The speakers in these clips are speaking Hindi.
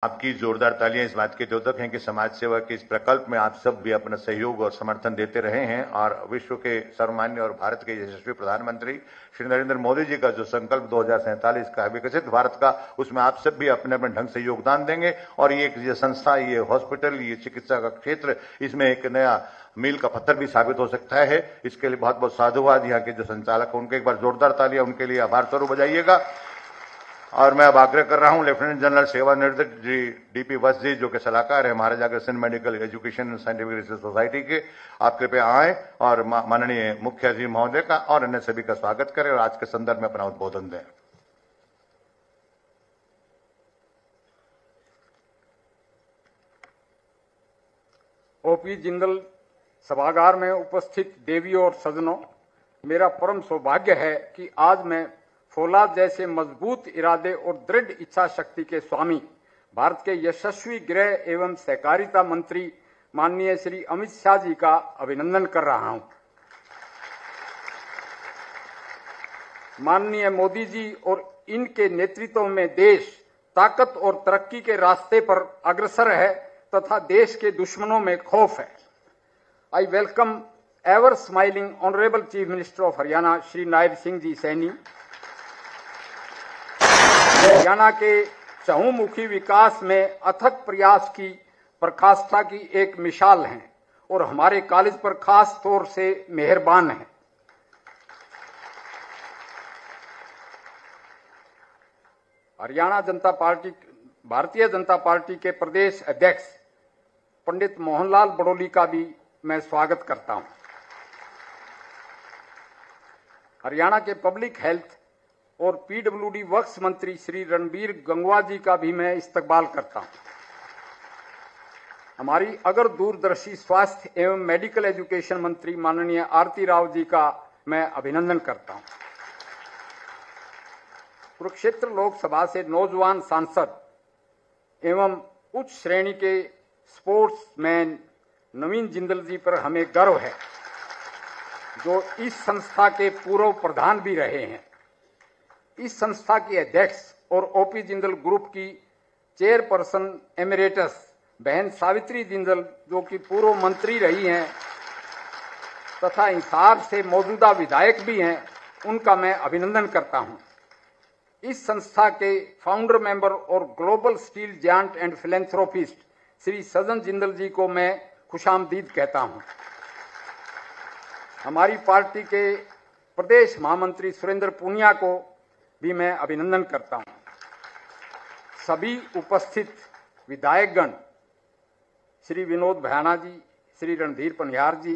आपकी जोरदार तालियां इस बात के द्योतक हैं कि समाज सेवा के इस प्रकल्प में आप सब भी अपना सहयोग और समर्थन देते रहे हैं और विश्व के सर्वमान्य और भारत के यशस्वी प्रधानमंत्री श्री नरेंद्र मोदी जी का जो संकल्प 2047 का विकसित भारत का, उसमें आप सब भी अपने अपने ढंग से योगदान देंगे और ये संस्था, ये हॉस्पिटल, ये चिकित्सा का क्षेत्र, इसमें एक नया मील का पत्थर भी साबित हो सकता है। इसके लिए बहुत बहुत साधुवाद यहाँ के जो संचालक, उनके एक बार जोरदार तालियां उनके लिए आभार स्वरूप बजाइएगा। और मैं अब आग्रह कर रहा हूं लेफ्टिनेंट जनरल सेवानिवृत्त जी डीपी वत्स जी, जो कि सलाहकार है Maharaja Agrasen medical education scientific research society के, आप कृपया आए और माननीय मुख्य अतिथि महोदय का और अन्य सभी का स्वागत करें और आज के संदर्भ में अपना उद्बोधन दें। ओपी जिंदल सभागार में उपस्थित देवियों और सज्जनों, मेरा परम सौभाग्य है कि आज मैं फौलाद जैसे मजबूत इरादे और दृढ़ इच्छा शक्ति के स्वामी भारत के यशस्वी गृह एवं सहकारिता मंत्री माननीय श्री अमित शाह जी का अभिनंदन कर रहा हूं। माननीय मोदी जी और इनके नेतृत्व में देश ताकत और तरक्की के रास्ते पर अग्रसर है तथा देश के दुश्मनों में खौफ है। I welcome ever smiling honourable chief minister of Haryana Shri Nayab Singh ji Saini. Haryana के चहुमुखी विकास में अथक प्रयास की प्रकाष्ठा की एक मिसाल हैं और हमारे कॉलेज पर खास तौर से मेहरबान हैं। भारतीय जनता पार्टी के प्रदेश अध्यक्ष पंडित मोहनलाल बड़ोली का भी मैं स्वागत करता हूं। हरियाणा के पब्लिक हेल्थ और पीडब्ल्यूडी वर्क्स मंत्री श्री रणबीर गंगवा जी का भी मैं इस्तकबाल करता हूं। हमारी अगर दूरदर्शी स्वास्थ्य एवं मेडिकल एजुकेशन मंत्री माननीय आरती राव जी का मैं अभिनंदन करता हूं। कुरुक्षेत्र लोकसभा से नौजवान सांसद एवं उच्च श्रेणी के स्पोर्ट्समैन नवीन जिंदल जी पर हमें गर्व है, जो इस संस्था के पूर्व प्रधान भी रहे हैं। इस संस्था की अध्यक्ष और ओपी जिंदल ग्रुप की चेयरपर्सन एमिरेटस बहन सावित्री जिंदल, जो कि पूर्व मंत्री रही हैं तथा हिसार से मौजूदा विधायक भी हैं, उनका मैं अभिनंदन करता हूं। इस संस्था के फाउंडर मेंबर और global steel giant and philanthropist Shri Sajjan Jindal ji को मैं खुशामदीद कहता हूं। हमारी पार्टी के प्रदेश महामंत्री सुरेंद्र पूनिया को भी मैं अभिनंदन करता हूं। सभी उपस्थित विधायकगण श्री विनोद भयाना जी, श्री रणधीर पनिहार जी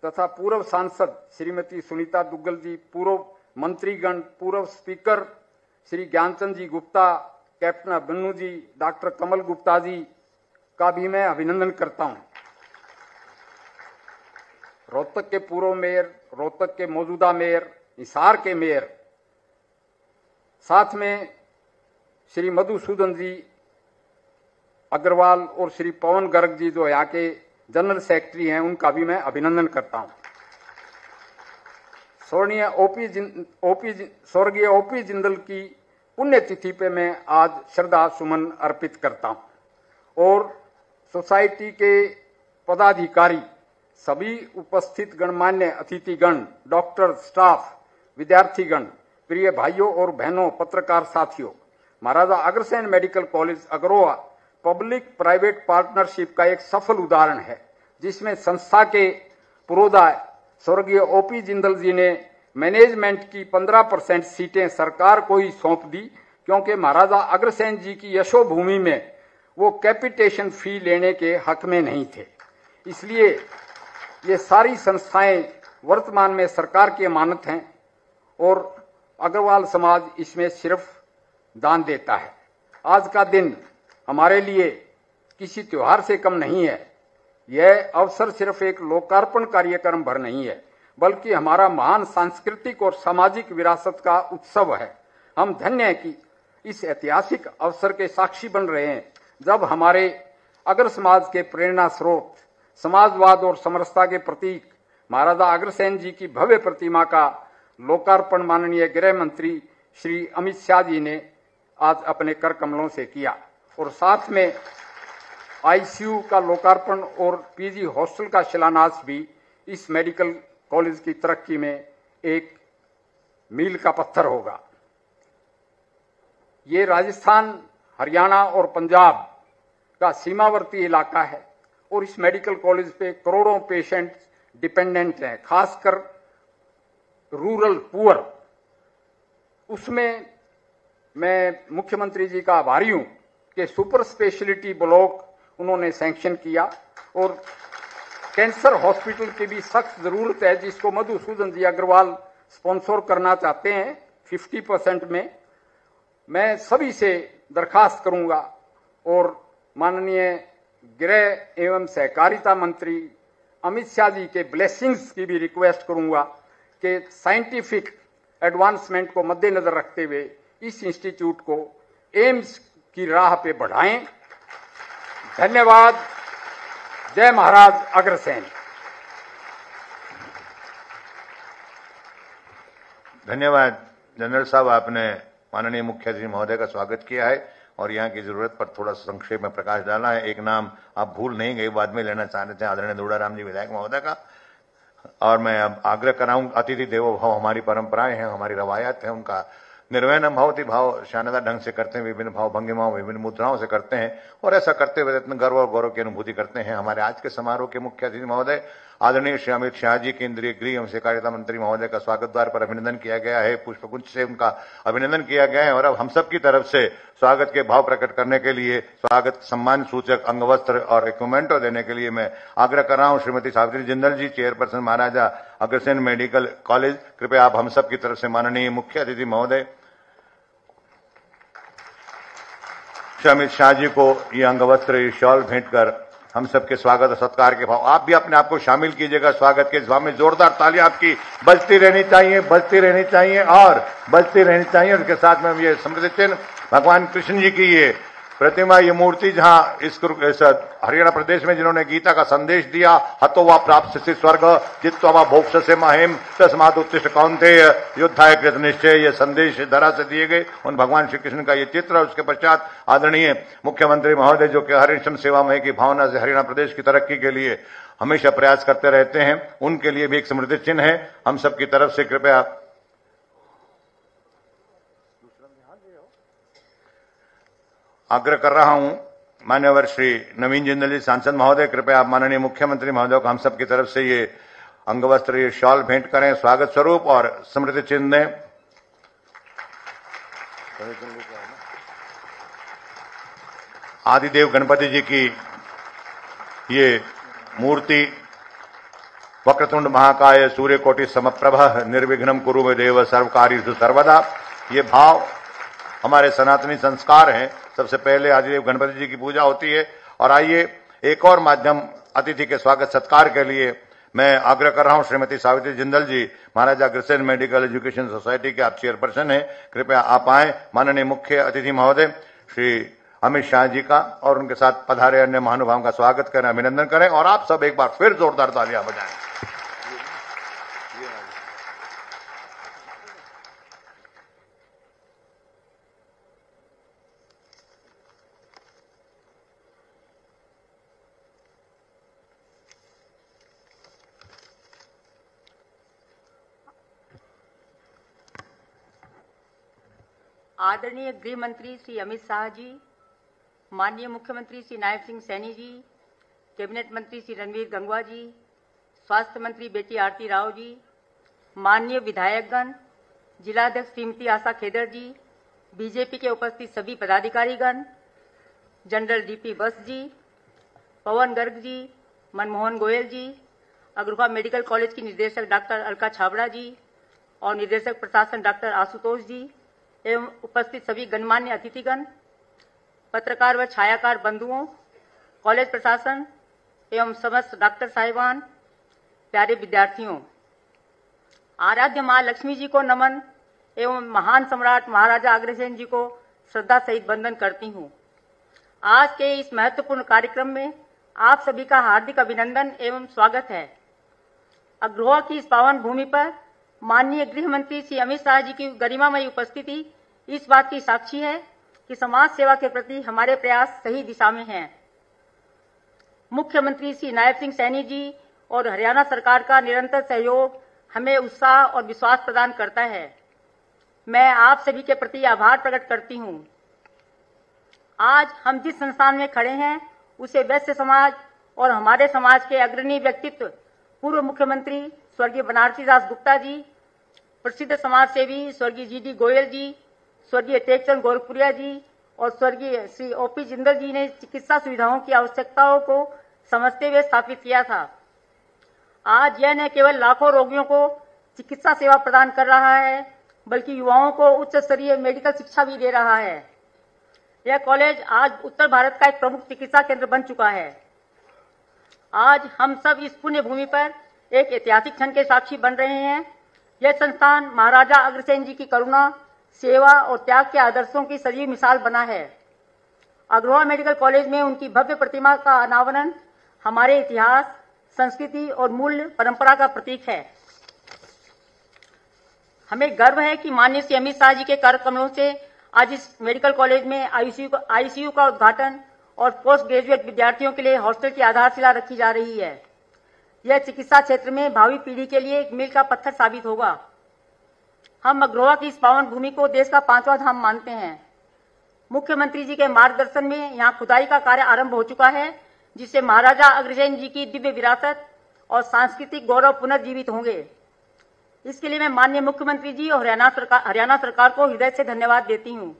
तथा पूर्व सांसद श्रीमती सुनीता दुग्गल जी, पूर्व मंत्रीगण, पूर्व स्पीकर श्री ज्ञानचंद जी गुप्ता, कैप्टन अभिमन्यु जी, डॉक्टर कमल गुप्ता जी का भी मैं अभिनंदन करता हूं। रोहतक के पूर्व मेयर, रोहतक के मौजूदा मेयर, हिसार के मेयर, साथ में श्री मधुसूदन जी अग्रवाल और श्री पवन गर्ग जी, जो यहाँ के जनरल सेक्रेटरी हैं, उनका भी मैं अभिनंदन करता हूं। स्वर्गीय ओपी जिंदल की पुण्यतिथि पे मैं आज श्रद्धा सुमन अर्पित करता हूं और सोसाइटी के पदाधिकारी, सभी उपस्थित गणमान्य अतिथिगण, डॉक्टर, स्टाफ, विद्यार्थीगण, प्रिय भाइयों और बहनों, पत्रकार साथियों, Maharaja Agrasen medical college Agroha public private partnership का एक सफल उदाहरण है, जिसमें संस्था के पुरोधा स्वर्गीय ओपी जिंदल जी ने मैनेजमेंट की 15% सीटें सरकार को ही सौंप दी, क्योंकि महाराजा अग्रसेन जी की यशोभूमि में वो कैपिटेशन फी लेने के हक में नहीं थे। इसलिए ये सारी संस्थाएं वर्तमान में सरकार की अमानत हैं और अग्रवाल समाज इसमें सिर्फ दान देता है। आज का दिन हमारे लिए किसी त्योहार से कम नहीं है। यह अवसर सिर्फ एक लोकार्पण कार्यक्रम भर नहीं है, बल्कि हमारा महान सांस्कृतिक और सामाजिक विरासत का उत्सव है। हम धन्य हैं कि इस ऐतिहासिक अवसर के साक्षी बन रहे हैं, जब हमारे अग्र समाज के प्रेरणा स्रोत, समाजवाद और समरसता के प्रतीक महाराजा अग्रसेन जी की भव्य प्रतिमा का लोकार्पण माननीय गृह मंत्री श्री अमित शाह जी ने आज अपने कर कमलों से किया। और साथ में आईसीयू का लोकार्पण और पीजी हॉस्टल का शिलान्यास भी इस मेडिकल कॉलेज की तरक्की में एक मील का पत्थर होगा। ये राजस्थान, हरियाणा और पंजाब का सीमावर्ती इलाका है और इस मेडिकल कॉलेज पे करोड़ों पेशेंट डिपेंडेंट हैं, खासकर रूरल पुअर। उसमें मैं मुख्यमंत्री जी का आभारी हूं कि सुपर स्पेशलिटी ब्लॉक उन्होंने सैंक्शन किया और कैंसर हॉस्पिटल की भी सख्त जरूरत है, जिसको मधुसूदन जी अग्रवाल स्पॉन्सर करना चाहते हैं 50% में। मैं सभी से दरखास्त करूंगा और माननीय गृह एवं सहकारिता मंत्री अमित शाह जी के ब्लेसिंग्स की भी रिक्वेस्ट करूंगा कि साइंटिफिक एडवांसमेंट को मद्देनजर रखते हुए इस इंस्टीट्यूट को एम्स की राह पे बढ़ाएं। धन्यवाद। जय महाराज अग्रसेन। धन्यवाद जनरल साहब, आपने माननीय मुख्य अतिथि महोदय का स्वागत किया है और यहाँ की जरूरत पर थोड़ा संक्षेप में प्रकाश डाला है। एक नाम आप भूल नहीं गए, बाद में लेना चाह रहे थे, आदरणीय दुड़ाराम जी विधायक महोदय का। और मैं अब आग्रह कराऊं, अतिथि देवो भव हमारी परंपराएं हैं, हमारी रवायत है, उनका निर्वहन हम भवती भाव शानदार ढंग से करते हैं, विभिन्न भाव भंगिमाओं विभिन्न मुद्राओं से करते हैं और ऐसा करते हुए इतने गर्व और गौरव की अनुभूति करते हैं। हमारे आज के समारोह के मुख्य अतिथि महोदय आदरणीय श्री अमित शाह जी, केंद्रीय गृह एवं सहकारिता मंत्री महोदय का स्वागत द्वार पर अभिनंदन किया गया है, पुष्पगुच्छ से उनका अभिनंदन किया गया है और अब हम सबकी तरफ से स्वागत के भाव प्रकट करने के लिए स्वागत सम्मान सूचक अंगवस्त्र और इक्विपमेंट देने के लिए मैं आग्रह कर रहा हूं श्रीमती सावित्री जिंदल जी, चेयरपर्सन महाराजा अग्रसेन मेडिकल कॉलेज। कृपया आप हम सबकी तरफ से माननीय मुख्य अतिथि महोदय श्री अमित शाह जी को ये अंगवस्त्र, ये शॉल भेंट कर हम सबके स्वागत और सत्कार के भाव। आप भी अपने आप को शामिल कीजिएगा स्वागत के भाव में। जोरदार तालियां आपकी बजती रहनी चाहिए, बजती रहनी चाहिए और बजती रहनी चाहिए। उसके साथ में ये स्मृति चिन्ह भगवान कृष्ण जी की ये प्रतिमा, ये मूर्ति, जहां इस हरियाणा प्रदेश में जिन्होंने गीता का संदेश दिया, हतो वा प्राप्त स्वर्ग जित्वा वा भोक्ष से महिम तस्मात् उत्तिष्ठ कौन्तेय युद्धाय कृत निश्चय, ये संदेश धरा से दिए गए उन भगवान श्री कृष्ण का ये चित्र। और उसके पश्चात आदरणीय मुख्यमंत्री महोदय जो कि हरिश्रम सेवामय की भावना से हरियाणा प्रदेश की तरक्की के लिए हमेशा प्रयास करते रहते हैं, उनके लिए भी एक स्मृति चिन्ह है हम सबकी तरफ से। कृपया आग्रह कर रहा हूं मान्यवर श्री नवीन जिंदल जी सांसद महोदय, कृपया आप माननीय मुख्यमंत्री महोदय को हम सबकी तरफ से ये अंगवस्त्र, ये शॉल भेंट करें स्वागत स्वरूप और स्मृति चिन्ह दें। आदिदेव गणपति जी की ये मूर्ति, वक्रतुंड महाकाय सूर्यकोटि समप्रभ निर्विघ्नं कुरु मे देव सर्वकार्येषु सर्वदा, ये भाव हमारे सनातनी संस्कार हैं। सबसे पहले आदिदेव गणपति जी की पूजा होती है। और आइए एक और माध्यम अतिथि के स्वागत सत्कार के लिए मैं आग्रह कर रहा हूं श्रीमती सावित्री जिंदल जी, महाराजा अग्रसेन मेडिकल एजुकेशन सोसाइटी के आप चेयरपर्सन हैं, कृपया आप आए। माननीय मुख्य अतिथि महोदय श्री अमित शाह जी का और उनके साथ पधारे अन्य महानुभावों का स्वागत करें, अभिनंदन करें और आप सब एक बार फिर जोरदार तालियां बजाएं। आदरणीय गृह मंत्री श्री अमित शाह जी, माननीय मुख्यमंत्री श्री नायब सिंह सैनी जी, कैबिनेट मंत्री श्री रणवीर गंगवा जी, स्वास्थ्य मंत्री बेटी आरती राव जी, माननीय विधायकगण, जिलाध्यक्ष श्रीमती आशा खेदर जी, बीजेपी के उपस्थित सभी पदाधिकारीगण, जनरल डीपी बस जी, पवन गर्ग जी, मनमोहन गोयल जी, अग्रवा मेडिकल कॉलेज की निदेशक डॉक्टर अलका छाबड़ा जी और निदेशक प्रशासन डॉक्टर आशुतोष जी एवं उपस्थित सभी गणमान्य अतिथिगण, पत्रकार व छायाकार बंधुओं, कॉलेज प्रशासन एवं समस्त डॉक्टर साहिबान, प्यारे विद्यार्थियों, आराध्य मां लक्ष्मी जी को नमन एवं महान सम्राट महाराजा अग्रसेन जी को श्रद्धा सहित वंदन करती हूं। आज के इस महत्वपूर्ण कार्यक्रम में आप सभी का हार्दिक अभिनंदन एवं स्वागत है। अग्रवा की इस पावन भूमि पर माननीय गृह मंत्री श्री अमित शाह जी की गरिमामयी उपस्थिति इस बात की साक्षी है कि समाज सेवा के प्रति हमारे प्रयास सही दिशा में हैं। मुख्यमंत्री श्री नायब सिंह सैनी जी और हरियाणा सरकार का निरंतर सहयोग हमें उत्साह और विश्वास प्रदान करता है। मैं आप सभी के प्रति आभार प्रकट करती हूं। आज हम जिस संस्थान में खड़े हैं उसे वैश्य समाज और हमारे समाज के अग्रणी व्यक्तित्व पूर्व मुख्यमंत्री स्वर्गीय बनारसी दास गुप्ता जी, प्रसिद्ध समाज सेवी स्वर्गीय जी.डी. गोयल जी, स्वर्गीय टेकचंद गोरखपुरिया जी और स्वर्गीय श्री ओ.पी. जिंदल जी ने चिकित्सा सुविधाओं की आवश्यकताओं को समझते हुए स्थापित किया था। आज यह न केवल लाखों रोगियों को चिकित्सा सेवा प्रदान कर रहा है, बल्कि युवाओं को उच्च स्तरीय मेडिकल शिक्षा भी दे रहा है। यह कॉलेज आज उत्तर भारत का एक प्रमुख चिकित्सा केंद्र बन चुका है। आज हम सब इस पुण्य भूमि पर एक ऐतिहासिक क्षण के साक्षी बन रहे हैं। यह संस्थान महाराजा अग्रसेन जी की करुणा, सेवा और त्याग के आदर्शों की सजीव मिसाल बना है। अग्रवाल मेडिकल कॉलेज में उनकी भव्य प्रतिमा का अनावरण हमारे इतिहास, संस्कृति और मूल्य परंपरा का प्रतीक है। हमें गर्व है कि माननीय श्री अमित शाह जी के कर कमलों से आज इस मेडिकल कॉलेज में आईसीयू का उद्घाटन और पोस्ट ग्रेजुएट विद्यार्थियों के लिए हॉस्टल की आधारशिला रखी जा रही है। यह चिकित्सा क्षेत्र में भावी पीढ़ी के लिए एक मील का पत्थर साबित होगा। हम अग्रोहा की इस पावन भूमि को देश का 5वां धाम मानते हैं। मुख्यमंत्री जी के मार्गदर्शन में यहाँ खुदाई का कार्य आरंभ हो चुका है, जिससे महाराजा अग्रसेन जी की दिव्य विरासत और सांस्कृतिक गौरव पुनर्जीवित होंगे। इसके लिए मैं माननीय मुख्यमंत्री जी और हरियाणा सरकार को हृदय से धन्यवाद देती हूँ।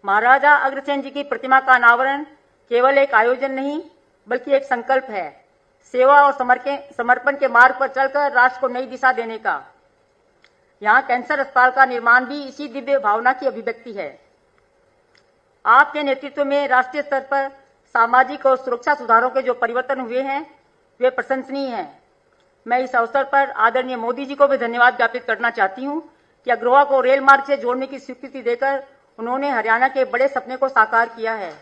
महाराजा अग्रसेन जी की प्रतिमा का अनावरण केवल एक आयोजन नहीं, बल्कि एक संकल्प है, सेवा और समर्पण के मार्ग पर चलकर राष्ट्र को नई दिशा देने का। यहाँ कैंसर अस्पताल का निर्माण भी इसी दिव्य भावना की अभिव्यक्ति है। आपके नेतृत्व में राष्ट्रीय स्तर पर सामाजिक और सुरक्षा सुधारों के जो परिवर्तन हुए हैं वे प्रशंसनीय हैं। मैं इस अवसर पर आदरणीय मोदी जी को भी धन्यवाद ज्ञापित करना चाहती हूं कि अग्रोहा को रेल मार्ग से जोड़ने की स्वीकृति देकर उन्होंने हरियाणा के बड़े सपने को साकार किया है।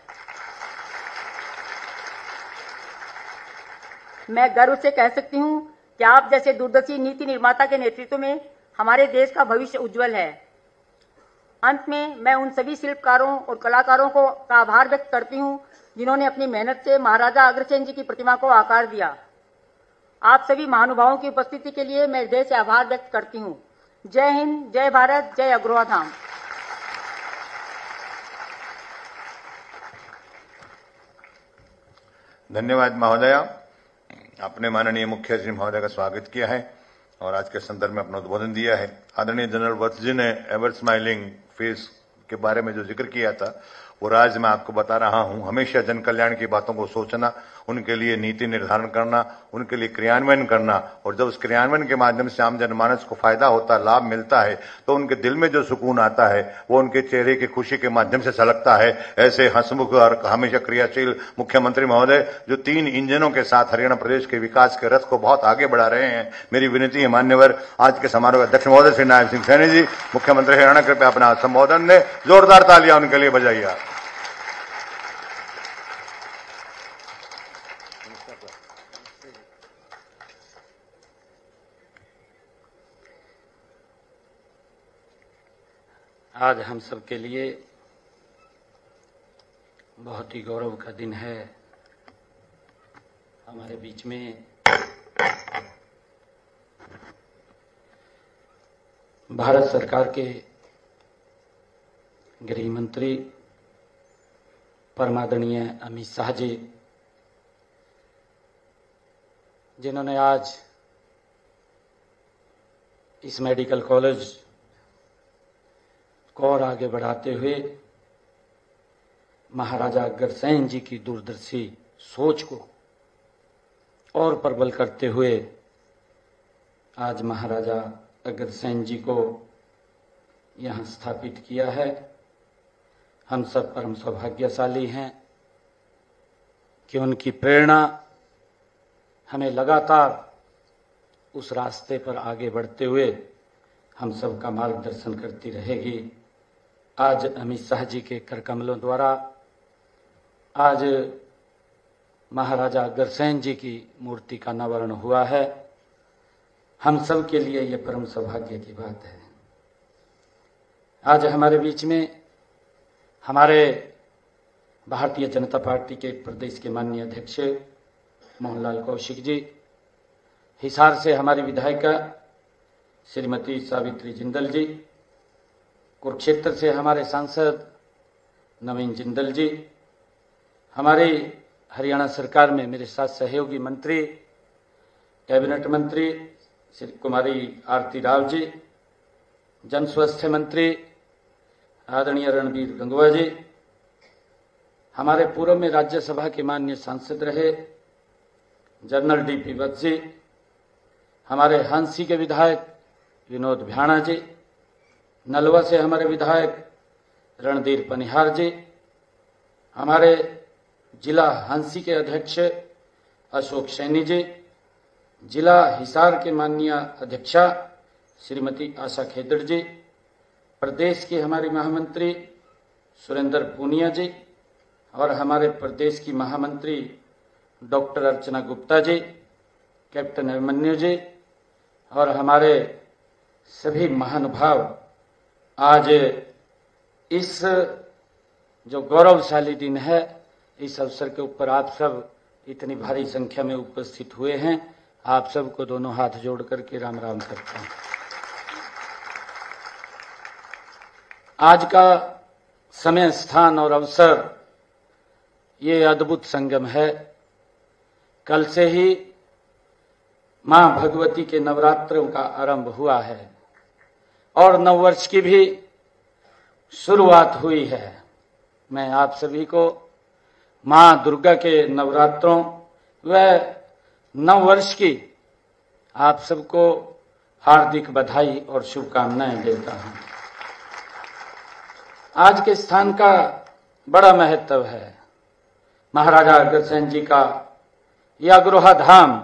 मैं गर्व से कह सकती हूं कि आप जैसे दूरदर्शी नीति निर्माता के नेतृत्व में हमारे देश का भविष्य उज्जवल है। अंत में मैं उन सभी शिल्पकारों और कलाकारों का आभार व्यक्त करती हूं जिन्होंने अपनी मेहनत से महाराजा अग्रसेन जी की प्रतिमा को आकार दिया। आप सभी महानुभावों की उपस्थिति के लिए मैं हृदय से आभार व्यक्त करती हूं। जय हिंद, जय भारत, जय अग्रोहा धाम। धन्यवाद महोदया। आपने माननीय मुख्य श्री महोदय का स्वागत किया है और आज के संदर्भ में अपना उद्बोधन दिया है। आदरणीय जनरल वत्स जी ने एवर स्माइलिंग फेस के बारे में जो जिक्र किया था वो आज मैं आपको बता रहा हूं। हमेशा जन कल्याण की बातों को सोचना, उनके लिए नीति निर्धारण करना, उनके लिए क्रियान्वयन करना, और जब उस क्रियान्वयन के माध्यम से आम जनमानस को फायदा होता, लाभ मिलता है, तो उनके दिल में जो सुकून आता है वो उनके चेहरे की खुशी के माध्यम से झलकता है। ऐसे हंसमुख और हमेशा क्रियाशील मुख्यमंत्री महोदय जो 3 इंजनों के साथ हरियाणा प्रदेश के विकास के रथ को बहुत आगे बढ़ा रहे हैं। मेरी विनती है मान्यवर आज के समारोह अध्यक्ष महोदय श्री नायब सिंह सैनी जी, मुख्यमंत्री हरियाणा, कृपया अपना संबोधन ने जोरदार तालियां उनके लिए बजाइए। आज हम सब के लिए बहुत ही गौरव का दिन है। हमारे बीच में भारत सरकार के गृह मंत्री परमादरणीय अमित शाह जी, जिन्होंने आज इस मेडिकल कॉलेज को और आगे बढ़ाते हुए महाराजा अग्रसेन जी की दूरदर्शी सोच को और प्रबल करते हुए आज महाराजा अग्रसेन जी को यहाँ स्थापित किया है। हम सब परम सौभाग्यशाली हैं कि उनकी प्रेरणा हमें लगातार उस रास्ते पर आगे बढ़ते हुए हम सब का मार्गदर्शन करती रहेगी। आज अमित शाह जी के कर कमलों द्वारा आज महाराजा अग्रसेन जी की मूर्ति का अनावरण हुआ है। हम सब के लिए ये परम सौभाग्य की बात है। आज हमारे बीच में हमारे भारतीय जनता पार्टी के प्रदेश के माननीय अध्यक्ष मोहनलाल कौशिक जी, हिसार से हमारी विधायिका श्रीमती सावित्री जिंदल जी, कुरुक्षेत्र से हमारे सांसद नवीन जिंदल जी, हमारी हरियाणा सरकार में मेरे साथ सहयोगी मंत्री कैबिनेट मंत्री श्री कुमारी आरती राव जी, जन स्वास्थ्य मंत्री आदरणीय रणवीर गंगवा जी, हमारे पूर्व में राज्यसभा के माननीय सांसद रहे जनरल डीपी वत्स जी, हमारे हांसी के विधायक विनोद भ्याणा जी, नलवा से हमारे विधायक रणधीर पनिहार जी, हमारे जिला हांसी के अध्यक्ष अशोक सैनी जी, जिला हिसार के माननीय अध्यक्षा श्रीमती आशा खेदड़ जी, प्रदेश की हमारी महामंत्री सुरेंद्र पूनिया जी और हमारे प्रदेश की महामंत्री डॉक्टर अर्चना गुप्ता जी, कैप्टन अभिमन्यु जी और हमारे सभी महानुभाव आज इस जो गौरवशाली दिन है, इस अवसर के ऊपर आप सब इतनी भारी संख्या में उपस्थित हुए हैं। आप सबको दोनों हाथ जोड़ करके राम राम करता हूं। आज का समय, स्थान और अवसर ये अद्भुत संगम है। कल से ही मां भगवती के नवरात्रों का आरंभ हुआ है और नववर्ष की भी शुरुआत हुई है। मैं आप सभी को मां दुर्गा के नवरात्रों व नववर्ष की आप सबको हार्दिक बधाई और शुभकामनाएं देता हूं। आज के स्थान का बड़ा महत्व है। महाराजा अग्रसेन जी का यह अग्रोहा धाम,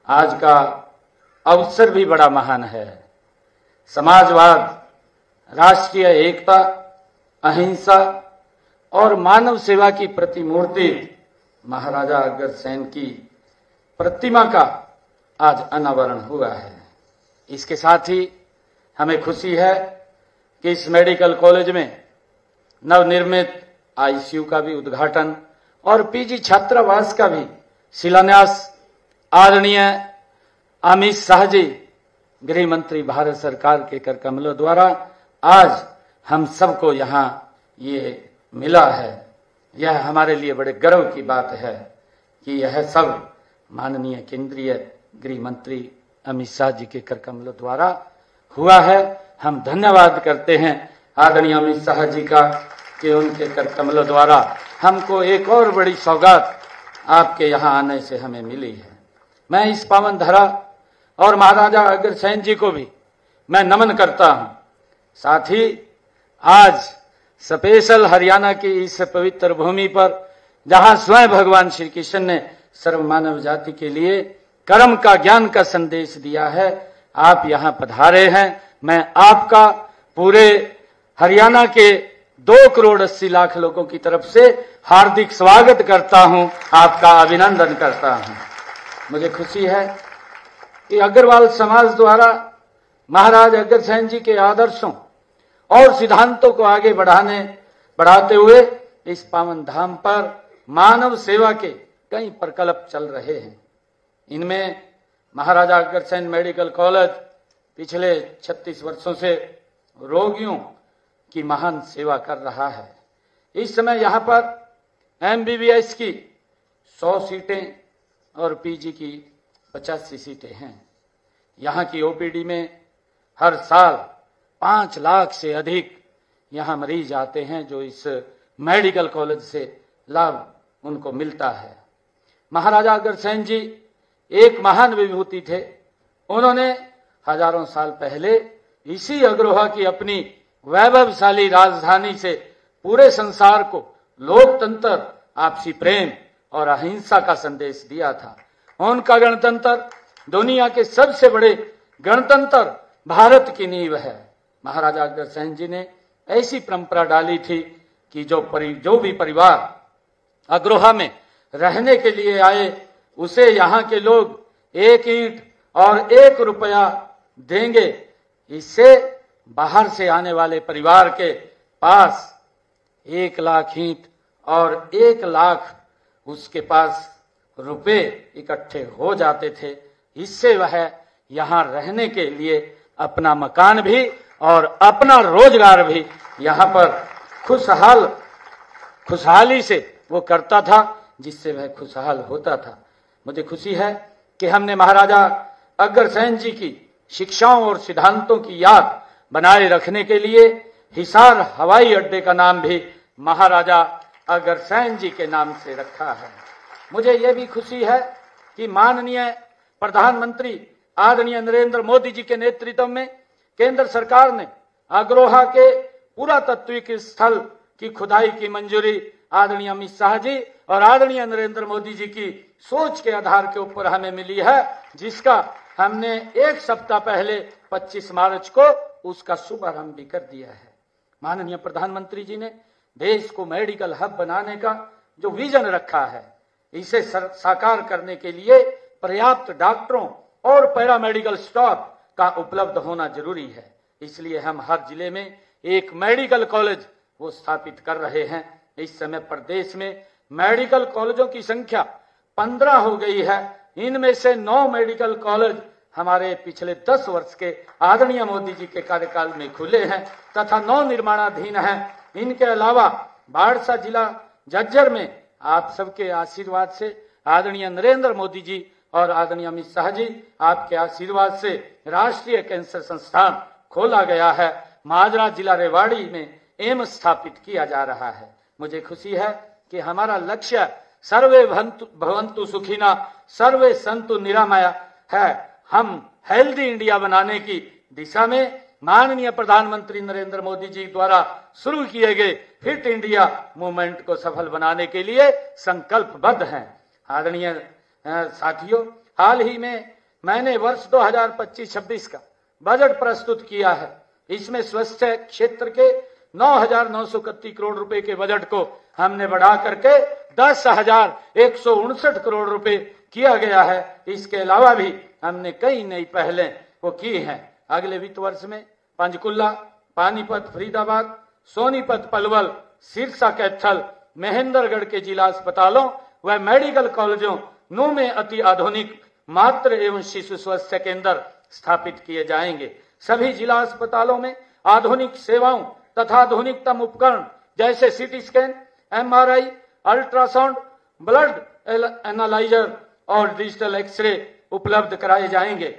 आज का अवसर भी बड़ा महान है। समाजवाद, राष्ट्रीय एकता, अहिंसा और मानव सेवा की प्रतिमूर्ति महाराजा अग्रसेन की प्रतिमा का आज अनावरण हुआ है। इसके साथ ही हमें खुशी है कि इस मेडिकल कॉलेज में नवनिर्मित आईसीयू का भी उद्घाटन और पीजी छात्रावास का भी शिलान्यास आदरणीय अमित शाह जी, गृह मंत्री भारत सरकार के कर कमलों द्वारा आज हम सबको यहाँ ये मिला है। यह हमारे लिए बड़े गर्व की बात है कि यह सब माननीय केंद्रीय गृह मंत्री अमित शाह जी के कर कमलों द्वारा हुआ है। हम धन्यवाद करते हैं आदरणीय अमित शाह जी का कि उनके कर कमलों द्वारा हमको एक और बड़ी सौगात आपके यहाँ आने से हमें मिली है। मैं इस पावन धरा और महाराजा अग्रसेन जी को भी मैं नमन करता हूं। साथ ही आज स्पेशल हरियाणा की इस पवित्र भूमि पर जहां स्वयं भगवान श्री कृष्ण ने सर्व मानव जाति के लिए कर्म का ज्ञान का संदेश दिया है, आप यहां पधारे हैं। मैं आपका पूरे हरियाणा के 2 करोड़ 80 लाख लोगों की तरफ से हार्दिक स्वागत करता हूं, आपका अभिनंदन करता हूं। मुझे खुशी है कि अग्रवाल समाज द्वारा महाराज अग्रसेन जी के आदर्शों और सिद्धांतों को आगे बढ़ाते हुए इस पावन धाम पर मानव सेवा के कई प्रकल्प चल रहे हैं। इनमें महाराजा अग्रसेन मेडिकल कॉलेज पिछले 36 वर्षों से रोगियों की महान सेवा कर रहा है। इस समय यहाँ पर एमबीबीएस की 100 सीटें और पीजी की 85 सीटें हैं। यहाँ की ओपीडी में हर साल 5 लाख से अधिक यहाँ मरीज आते हैं, जो इस मेडिकल कॉलेज से लाभ उनको मिलता है। महाराजा अग्रसेन जी एक महान विभूति थे। उन्होंने हजारों साल पहले इसी अग्रोहा की अपनी वैभवशाली राजधानी से पूरे संसार को लोकतंत्र, आपसी प्रेम और अहिंसा का संदेश दिया था। उनका गणतंत्र दुनिया के सबसे बड़े गणतंत्र भारत की नींव है। महाराजा अग्रसेन जी ने ऐसी परंपरा डाली थी कि जो भी परिवार अग्रोहा में रहने के लिए आए, उसे यहाँ के लोग 1 ईंट और 1 रुपया देंगे। इससे बाहर से आने वाले परिवार के पास 1 लाख ईंट और 1 लाख उसके पास रुपए इकट्ठे हो जाते थे। इससे वह यहाँ रहने के लिए अपना मकान भी और अपना रोजगार भी यहाँ पर खुशहाली से वो करता था, जिससे वह खुशहाल होता था। मुझे खुशी है कि हमने महाराजा अग्रसेन जी की शिक्षाओं और सिद्धांतों की याद बनाए रखने के लिए हिसार हवाई अड्डे का नाम भी महाराजा अग्रसेन जी के नाम से रखा है। मुझे यह भी खुशी है कि माननीय प्रधानमंत्री आदरणीय नरेंद्र मोदी जी के नेतृत्व में केंद्र सरकार ने अग्रोहा के पुरातत्विक स्थल की खुदाई की मंजूरी आदरणीय अमित शाह जी और आदरणीय नरेंद्र मोदी जी की सोच के आधार के ऊपर हमें मिली है, जिसका हमने 1 सप्ताह पहले 25 मार्च को उसका शुभारंभ भी कर दिया है। माननीय प्रधानमंत्री जी ने देश को मेडिकल हब बनाने का जो विजन रखा है, इसे साकार करने के लिए पर्याप्त डॉक्टरों और पैरामेडिकल स्टाफ का उपलब्ध होना जरूरी है। इसलिए हम हर जिले में एक मेडिकल कॉलेज वो स्थापित कर रहे हैं। इस समय प्रदेश में मेडिकल कॉलेजों की संख्या 15 हो गई है। इनमें से 9 मेडिकल कॉलेज हमारे पिछले 10 वर्ष के आदरणीय मोदी जी के कार्यकाल में खुले हैं तथा 9 निर्माणाधीन हैं। इनके अलावा बाड़सा जिला झज्जर में आप सबके आशीर्वाद से आदरणीय नरेंद्र मोदी जी और आदरणीय अमित शाह जी आपके आशीर्वाद से राष्ट्रीय कैंसर संस्थान खोला गया है। माजरा जिला रेवाड़ी में एम्स स्थापित किया जा रहा है। मुझे खुशी है कि हमारा लक्ष्य सर्वे भवन्तु सुखिना सर्वे सन्तु निरामया है। हम हेल्दी इंडिया बनाने की दिशा में माननीय प्रधानमंत्री नरेंद्र मोदी जी द्वारा शुरू किए गए फिट इंडिया मूवमेंट को सफल बनाने के लिए संकल्पबद्ध हैं। आदरणीय साथियों, हाल ही में मैंने वर्ष 2025-26 का बजट प्रस्तुत किया है। इसमें स्वास्थ्य क्षेत्र के 9,931 करोड़ रुपए के बजट को हमने बढ़ा करके 10,159 करोड़ रुपए किया गया है। इसके अलावा भी हमने कई नई पहलें वो की हैं। अगले वित्त वर्ष में पंचकुला, पानीपत, फरीदाबाद, सोनीपत, पलवल, सिरसा, कैथल, महेंद्रगढ़ के जिला अस्पतालों व मेडिकल कॉलेजों नू में अति आधुनिक मातृ एवं शिशु स्वास्थ्य केंद्र स्थापित किए जाएंगे। सभी जिला अस्पतालों में आधुनिक सेवाओं तथा आधुनिकतम उपकरण जैसे CT scan, MRI, ultrasound, blood analyser और डिजिटल एक्सरे उपलब्ध कराए जाएंगे।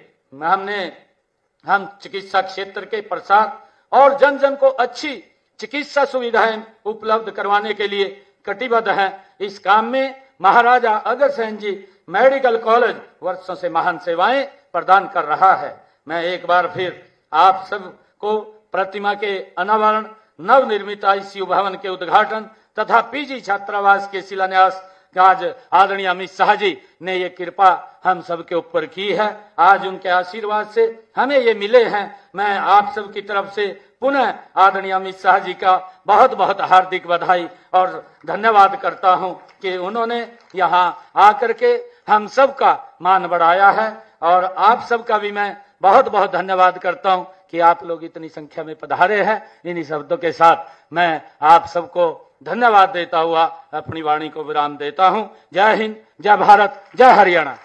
हम चिकित्सा क्षेत्र के प्रसार और जन जन को अच्छी चिकित्सा सुविधाएं उपलब्ध करवाने के लिए कटिबद्ध हैं। इस काम में महाराजा अग्रसेन जी मेडिकल कॉलेज वर्षों से महान सेवाएं प्रदान कर रहा है। मैं एक बार फिर आप सबको प्रतिमा के अनावरण, नवनिर्मित ICU भवन के उद्घाटन तथा PG छात्रावास के शिलान्यास आज आदरणीय अमित शाह जी ने ये कृपा हम सबके ऊपर की है। आज उनके आशीर्वाद से हमें ये मिले हैं। मैं आप सब की तरफ से पुनः आदरणीय अमित शाह जी का बहुत बहुत हार्दिक बधाई और धन्यवाद करता हूं कि उन्होंने यहाँ आकर के हम सबका मान बढ़ाया है। और आप सबका भी मैं बहुत बहुत धन्यवाद करता हूं कि आप लोग इतनी संख्या में पधारे हैं। इन्हीं शब्दों के साथ मैं आप सबको धन्यवाद देता हुआ अपनी वाणी को विराम देता हूं। जय हिंद, जय भारत, जय हरियाणा।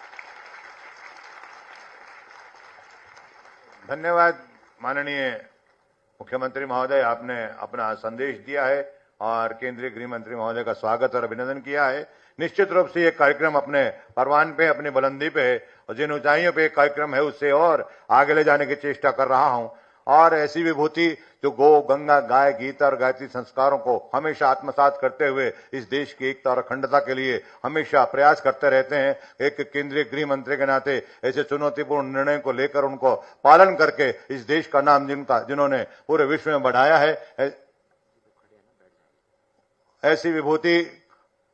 धन्यवाद माननीय मुख्यमंत्री महोदय, आपने अपना संदेश दिया है और केंद्रीय गृह मंत्री महोदय का स्वागत और अभिनंदन किया है। निश्चित रूप से ये कार्यक्रम अपने परवान पे, अपनी बुलंदी पे है और जिन ऊंचाइयों पे कार्यक्रम है उससे और आगे ले जाने की चेष्टा कर रहा हूं। और ऐसी विभूति जो गो, गंगा, गाय, गीता और गायत्री संस्कारों को हमेशा आत्मसात करते हुए इस देश की एकता और अखंडता के लिए हमेशा प्रयास करते रहते हैं। एक केंद्रीय गृह मंत्री के नाते ऐसे चुनौतीपूर्ण निर्णय को लेकर उनको पालन करके इस देश का नाम जिन्होंने पूरे विश्व में बढ़ाया है, ऐसी विभूति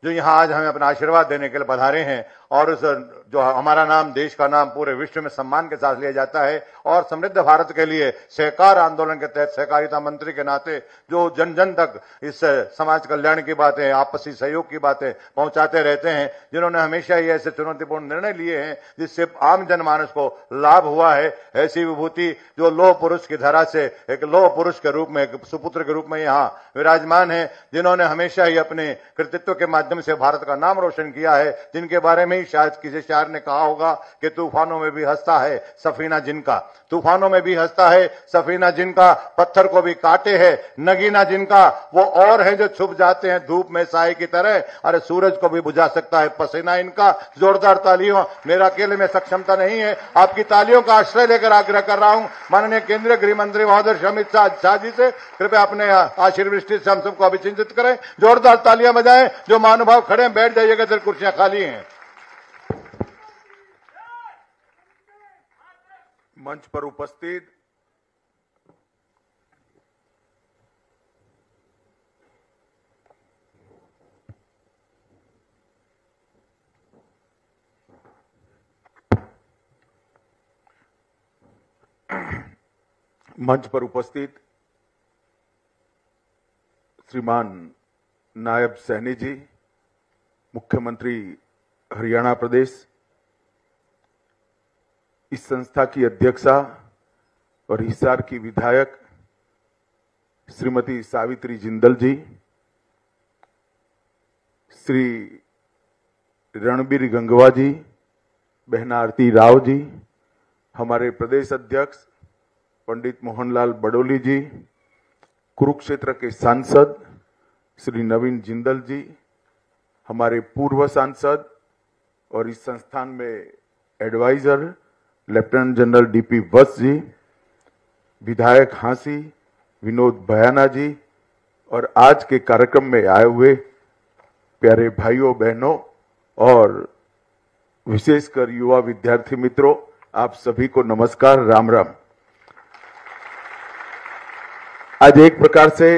जो यहाँ आज हमें अपना आशीर्वाद देने के लिए पधारे हैं और उस जो हमारा नाम, देश का नाम पूरे विश्व में सम्मान के साथ लिया जाता है और समृद्ध भारत के लिए सहकार आंदोलन के तहत सहकारिता मंत्री के नाते जो जन जन तक इस समाज कल्याण की बातें, आपसी सहयोग की बातें पहुंचाते रहते हैं, जिन्होंने हमेशा ही ऐसे चुनौतीपूर्ण निर्णय लिए हैं जिससे आम जनमानस को लाभ हुआ है, ऐसी विभूति जो लोह पुरुष की धरा से एक लोह पुरुष के रूप में, एक सुपुत्र के रूप में यहाँ विराजमान है, जिन्होंने हमेशा ही अपने कृतित्व के माध्यम से भारत का नाम रोशन किया है, जिनके बारे में ही शायद किसी शायर ने कहा होगा कि तूफानों में भी हंसता है सफीना जिनका, तूफानों में भी हंसता है सफीना जिनका, पत्थर को भी काटे है नगीना जिनका, वो और है जो छुप जाते हैं धूप में साए की तरह, अरे सूरज को भी बुझा सकता है पसीना इनका। जोरदार तालियों, मेरा अकेले में सक्षमता नहीं है, आपकी तालियों का आश्रय लेकर आग्रह कर रहा हूं माननीय केंद्रीय गृह मंत्री महोदय अमित शाह जी से, कृपया अपने आशीर्वृष्टि से हम सबको अभिचिंतित करें। जोरदार तालियां बजाएं। जो महानुभाव खड़े हैं बैठ जाइएगा, इधर कुर्सियां खाली हैं। मंच पर उपस्थित श्रीमान नायब सैनी जी, मुख्यमंत्री हरियाणा प्रदेश, इस संस्था की अध्यक्षा और हिसार की विधायक श्रीमती सावित्री जिंदल जी, श्री रणबीर गंगवा जी, बहन आरती राव जी, हमारे प्रदेश अध्यक्ष पंडित मोहनलाल बडोली जी, कुरुक्षेत्र के सांसद श्री नवीन जिंदल जी, हमारे पूर्व सांसद और इस संस्थान में एडवाइजर लेफ्टिनेंट जनरल डीपी वत्स जी, विधायक हांसी विनोद भयाना जी और आज के कार्यक्रम में आए हुए प्यारे भाइयों बहनों और विशेषकर युवा विद्यार्थी मित्रों, आप सभी को नमस्कार, राम राम। आज एक प्रकार से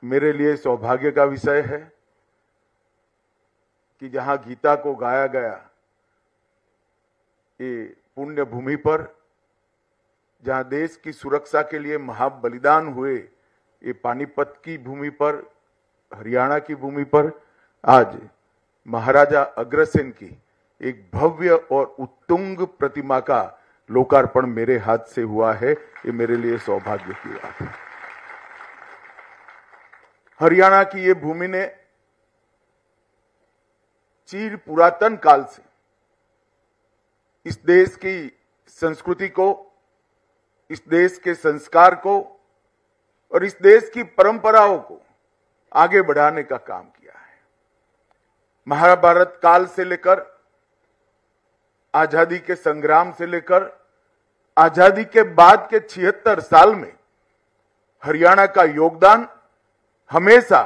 मेरे लिए सौभाग्य का विषय है कि जहां गीता को गाया गया, ये पुण्य भूमि पर, जहां देश की सुरक्षा के लिए महाबलिदान हुए, ये पानीपत की भूमि पर, हरियाणा की भूमि पर आज महाराजा अग्रसेन की एक भव्य और उत्तुंग प्रतिमा का लोकार्पण मेरे हाथ से हुआ है। ये मेरे लिए सौभाग्य की बात है। हरियाणा की ये भूमि ने चिर पुरातन काल से इस देश की संस्कृति को, इस देश के संस्कार को और इस देश की परंपराओं को आगे बढ़ाने का काम किया है। महाभारत काल से लेकर आजादी के संग्राम से लेकर आजादी के बाद के 76 साल में हरियाणा का योगदान हमेशा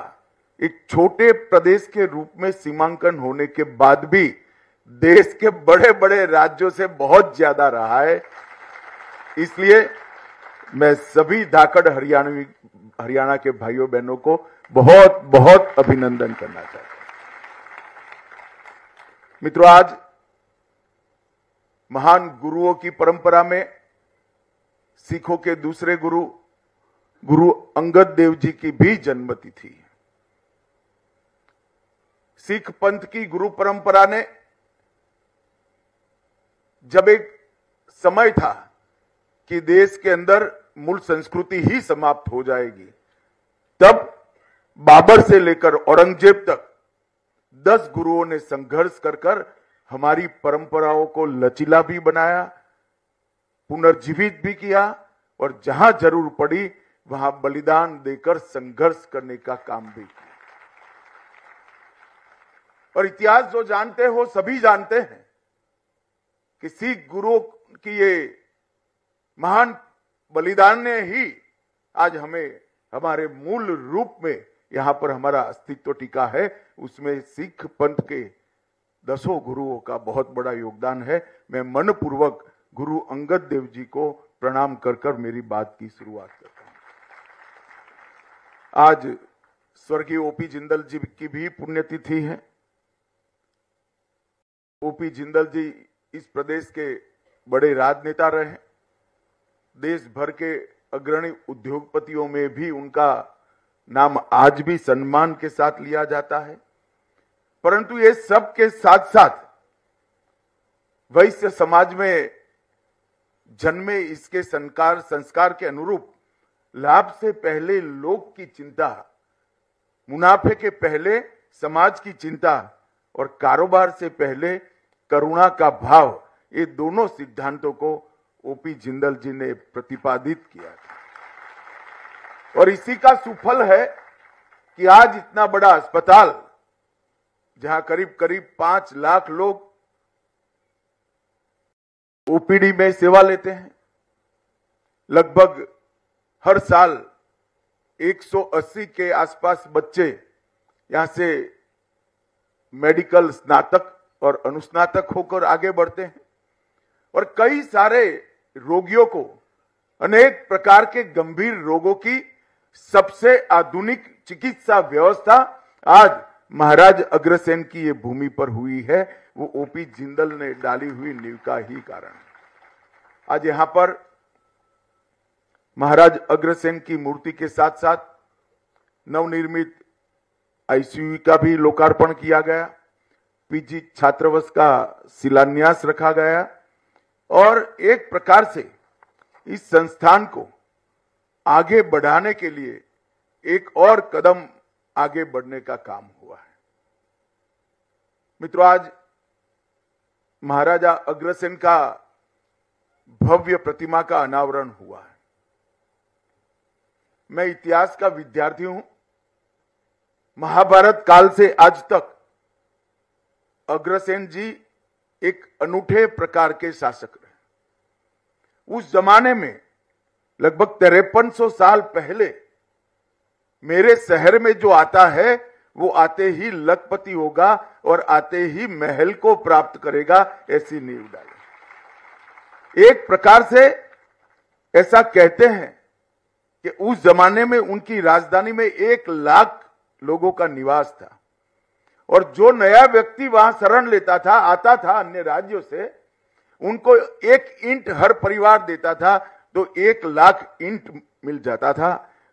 एक छोटे प्रदेश के रूप में सीमांकन होने के बाद भी देश के बड़े बड़े राज्यों से बहुत ज्यादा रहा है। इसलिए मैं सभी धाकड़ हरियाणा के भाइयों बहनों को बहुत बहुत अभिनंदन करना चाहता हूं। मित्रों, आज महान गुरुओं की परंपरा में सिखों के दूसरे गुरु अंगद देव जी की भी जन्मतिथि है। सिख पंथ की गुरु परंपरा ने, जब एक समय था कि देश के अंदर मूल संस्कृति ही समाप्त हो जाएगी, तब बाबर से लेकर औरंगजेब तक 10 गुरुओं ने संघर्ष कर हमारी परंपराओं को लचीला भी बनाया, पुनर्जीवित भी किया और जहां जरूर पड़ी वहां बलिदान देकर संघर्ष करने का काम भी किया। और इतिहास जो जानते हो सभी जानते हैं कि सिख गुरुओं की ये महान बलिदान ने ही आज हमें हमारे मूल रूप में यहां पर हमारा अस्तित्व टिका है। उसमें सिख पंथ के 10 गुरुओं का बहुत बड़ा योगदान है। मैं मनपूर्वक गुरु अंगद देव जी को प्रणाम कर मेरी बात की शुरुआत करता हूं। आज स्वर्गीय ओपी जिंदल जी की भी पुण्यतिथि है। ओपी जिंदल जी इस प्रदेश के बड़े राजनेता रहे। देश भर के अग्रणी उद्योगपतियों में भी उनका नाम आज भी सम्मान के साथ लिया जाता है। परंतु ये सब के साथ साथ वैश्य समाज में जन्मे इसके संस्कार के अनुरूप लाभ से पहले लोक की चिंता, मुनाफे के पहले समाज की चिंता और कारोबार से पहले करुणा का भाव, ये दोनों सिद्धांतों को ओपी जिंदल जी ने प्रतिपादित किया था। और इसी का सुफल है कि आज इतना बड़ा अस्पताल, जहां करीब करीब 5 लाख लोग ओपीडी में सेवा लेते हैं, लगभग हर साल 180 के आसपास बच्चे यहां से मेडिकल स्नातक और अनुस्नातक होकर आगे बढ़ते हैं और कई सारे रोगियों को अनेक प्रकार के गंभीर रोगों की सबसे आधुनिक चिकित्सा व्यवस्था आज महाराज अग्रसेन की ये भूमि पर हुई है। वो ओपी जिंदल ने डाली हुई नींव का ही कारण है। आज यहां पर महाराज अग्रसेन की मूर्ति के साथ साथ नवनिर्मित आईसीयू का भी लोकार्पण किया गया, पीजी छात्रावास का शिलान्यास रखा गया और एक प्रकार से इस संस्थान को आगे बढ़ाने के लिए एक और कदम आगे बढ़ने का काम हुआ है। मित्रों, आज महाराजा अग्रसेन का भव्य प्रतिमा का अनावरण हुआ है। मैं इतिहास का विद्यार्थी हूं। महाभारत काल से आज तक अग्रसेन जी एक अनूठे प्रकार के शासक रहे। उस जमाने में लगभग 5300 साल पहले मेरे शहर में जो आता है वो आते ही लखपति होगा और आते ही महल को प्राप्त करेगा, ऐसी नींव डाले। एक प्रकार से ऐसा कहते हैं कि उस जमाने में उनकी राजधानी में 1 लाख लोगों का निवास था और जो नया व्यक्ति वहां शरण लेता था, आता था अन्य राज्यों से, उनको 1 ईंट हर परिवार देता था तो 1 लाख ईंट मिल जाता था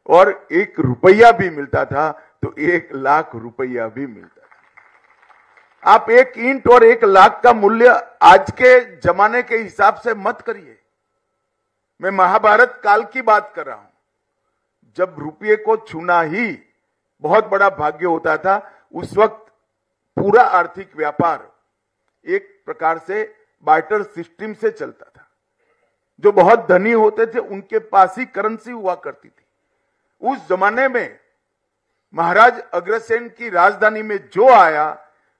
और 1 रुपया भी मिलता था तो 1 लाख रुपया भी मिलता था। आप 1 ईंट और 1 लाख का मूल्य आज के जमाने के हिसाब से मत करिए। मैं महाभारत काल की बात कर रहा हूं, जब रुपये को छूना ही बहुत बड़ा भाग्य होता था। उस वक्त पूरा आर्थिक व्यापार एक प्रकार से बार्टर सिस्टम से चलता था। जो बहुत धनी होते थे उनके पास ही करेंसी हुआ करती थी। उस जमाने में महाराज अग्रसेन की राजधानी में जो आया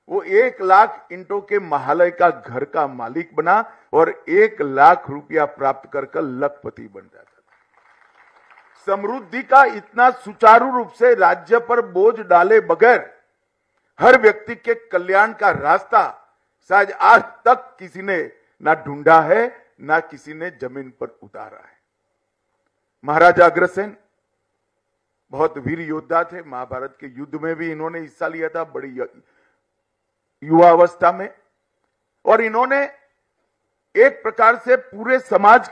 वो 1 लाख ईंटों के महालय का घर का मालिक बना और 1 लाख रुपया प्राप्त कर लखपति बन जाता था। समृद्धि का इतना सुचारू रूप से राज्य पर बोझ डाले बगैर हर व्यक्ति के कल्याण का रास्ता शायद आज तक किसी ने ना ढूंढा है, ना किसी ने जमीन पर उतारा है। महाराजा अग्रसेन बहुत वीर योद्धा थे। महाभारत के युद्ध में भी इन्होंने हिस्सा लिया था बड़ी युवा अवस्था में और इन्होंने एक प्रकार से पूरे समाज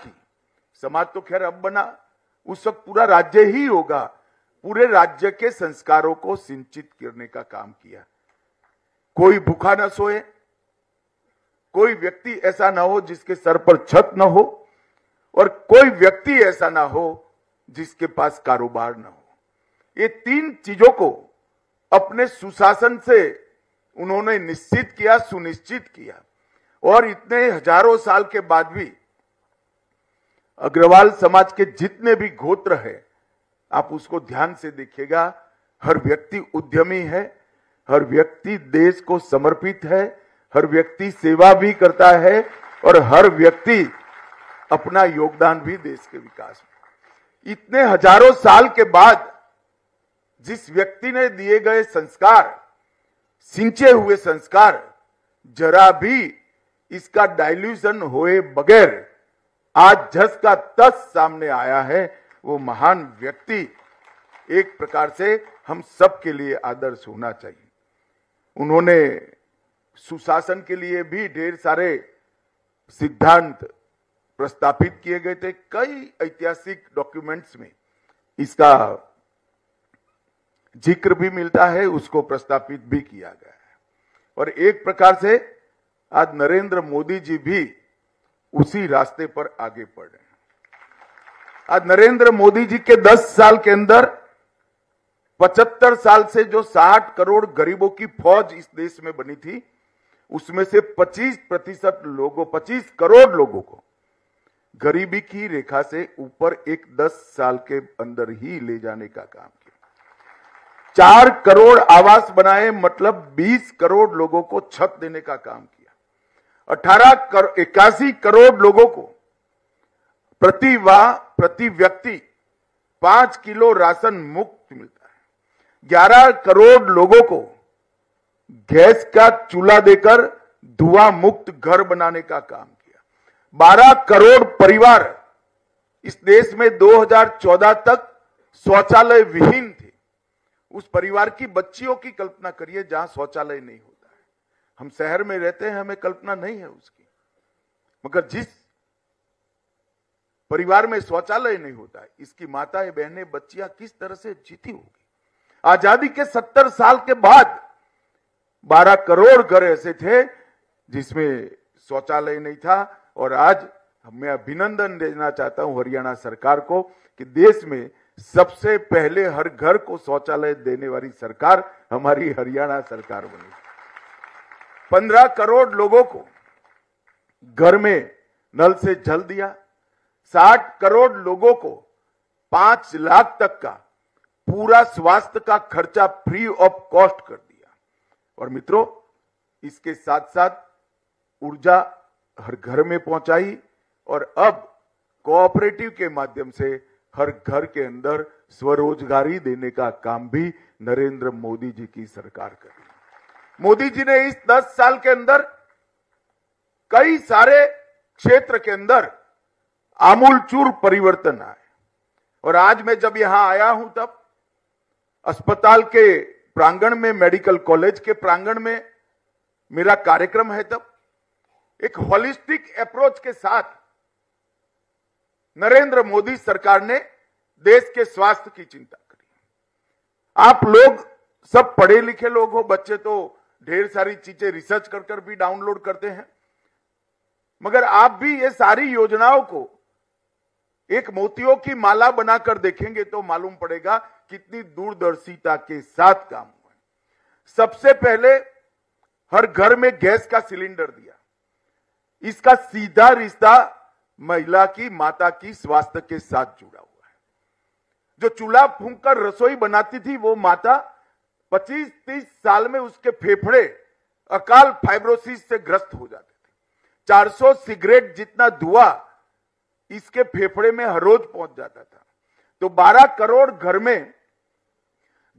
तो खैर अब बना, उस वक्त पूरा राज्य ही होगा, पूरे राज्य के संस्कारों को सिंचित करने का काम किया। कोई भूखा न सोए, कोई व्यक्ति ऐसा ना हो जिसके सर पर छत न हो और कोई व्यक्ति ऐसा ना हो जिसके पास कारोबार न हो। ये 3 चीजों को अपने सुशासन से उन्होंने निश्चित किया, सुनिश्चित किया और इतने हजारों साल के बाद भी अग्रवाल समाज के जितने भी गोत्र है, आप उसको ध्यान से देखिएगा, हर व्यक्ति उद्यमी है, हर व्यक्ति देश को समर्पित है, हर व्यक्ति सेवा भी करता है और हर व्यक्ति अपना योगदान भी देश के विकास में। इतने हजारों साल के बाद जिस व्यक्ति ने दिए गए संस्कार, सिंचे हुए संस्कार, जरा भी इसका डाइल्यूशन होए बगैर आज जस का तस सामने आया है, वो महान व्यक्ति एक प्रकार से हम सब के लिए आदर्श होना चाहिए। उन्होंने सुशासन के लिए भी ढेर सारे सिद्धांत प्रस्तापित किए गए थे। कई ऐतिहासिक डॉक्यूमेंट्स में इसका जिक्र भी मिलता है, उसको प्रस्तापित भी किया गया है। और एक प्रकार से आज नरेंद्र मोदी जी भी उसी रास्ते पर आगे बढ़ रहे हैं। आज नरेंद्र मोदी जी के 10 साल के अंदर 75 साल से जो 60 करोड़ गरीबों की फौज इस देश में बनी थी, उसमें से 25% लोगों, 25 करोड़ लोगों को गरीबी की रेखा से ऊपर एक 10 साल के अंदर ही ले जाने का काम किया। 4 करोड़ आवास बनाए, मतलब 20 करोड़ लोगों को छत देने का काम किया। 81 करोड़ लोगों को प्रति व्यक्ति 5 किलो राशन मुफ्त मिलता है। 11 करोड़ लोगों को गैस का चूल्हा देकर धुआं मुक्त घर बनाने का काम किया। 12 करोड़ परिवार इस देश में 2014 तक शौचालय विहीन थे। उस परिवार की बच्चियों की कल्पना करिए जहां शौचालय नहीं होता है। हम शहर में रहते हैं, हमें कल्पना नहीं है उसकी, मगर जिस परिवार में शौचालय नहीं होता है, इसकी माताएं, बहनें, बच्चियां किस तरह से जीती होगी। आजादी के 70 साल के बाद 12 करोड़ घर ऐसे थे जिसमें शौचालय नहीं था। और आज मैं अभिनंदन देना चाहता हूं हरियाणा सरकार को कि देश में सबसे पहले हर घर को शौचालय देने वाली सरकार हमारी हरियाणा सरकार बनी। 15 करोड़ लोगों को घर में नल से जल दिया। 60 करोड़ लोगों को 5 लाख तक का पूरा स्वास्थ्य का खर्चा फ्री ऑफ कॉस्ट कर दिया। और मित्रों, इसके साथ साथ ऊर्जा हर घर में पहुंचाई और अब कोऑपरेटिव के माध्यम से हर घर के अंदर स्वरोजगारी देने का काम भी नरेंद्र मोदी जी की सरकार कर रही है। मोदी जी ने इस 10 साल के अंदर कई सारे क्षेत्र के अंदर आमूलचूर परिवर्तन आए। और आज मैं जब यहां आया हूं तब अस्पताल के प्रांगण में, मेडिकल कॉलेज के प्रांगण में मेरा कार्यक्रम है, तब एक होलिस्टिक अप्रोच के साथ नरेंद्र मोदी सरकार ने देश के स्वास्थ्य की चिंता करी। आप लोग सब पढ़े लिखे लोग हो, बच्चे तो ढेर सारी चीजें रिसर्च कर कर भी डाउनलोड करते हैं, मगर आप भी ये सारी योजनाओं को एक मोतियों की माला बनाकर देखेंगे तो मालूम पड़ेगा कितनी दूरदर्शिता के साथ काम हुआ है। सबसे पहले हर घर में गैस का सिलेंडर दिया। इसका सीधा रिश्ता महिला की, माता की स्वास्थ्य के साथ जुड़ा हुआ है। जो चूल्हा फूंक कर रसोई बनाती थी वो माता 25-30 साल में उसके फेफड़े अकाल फाइब्रोसिस से ग्रस्त हो जाते थे। 400 सिगरेट जितना धुआं इसके फेफड़े में हर रोज पहुंच जाता था। तो 12 करोड़ घर में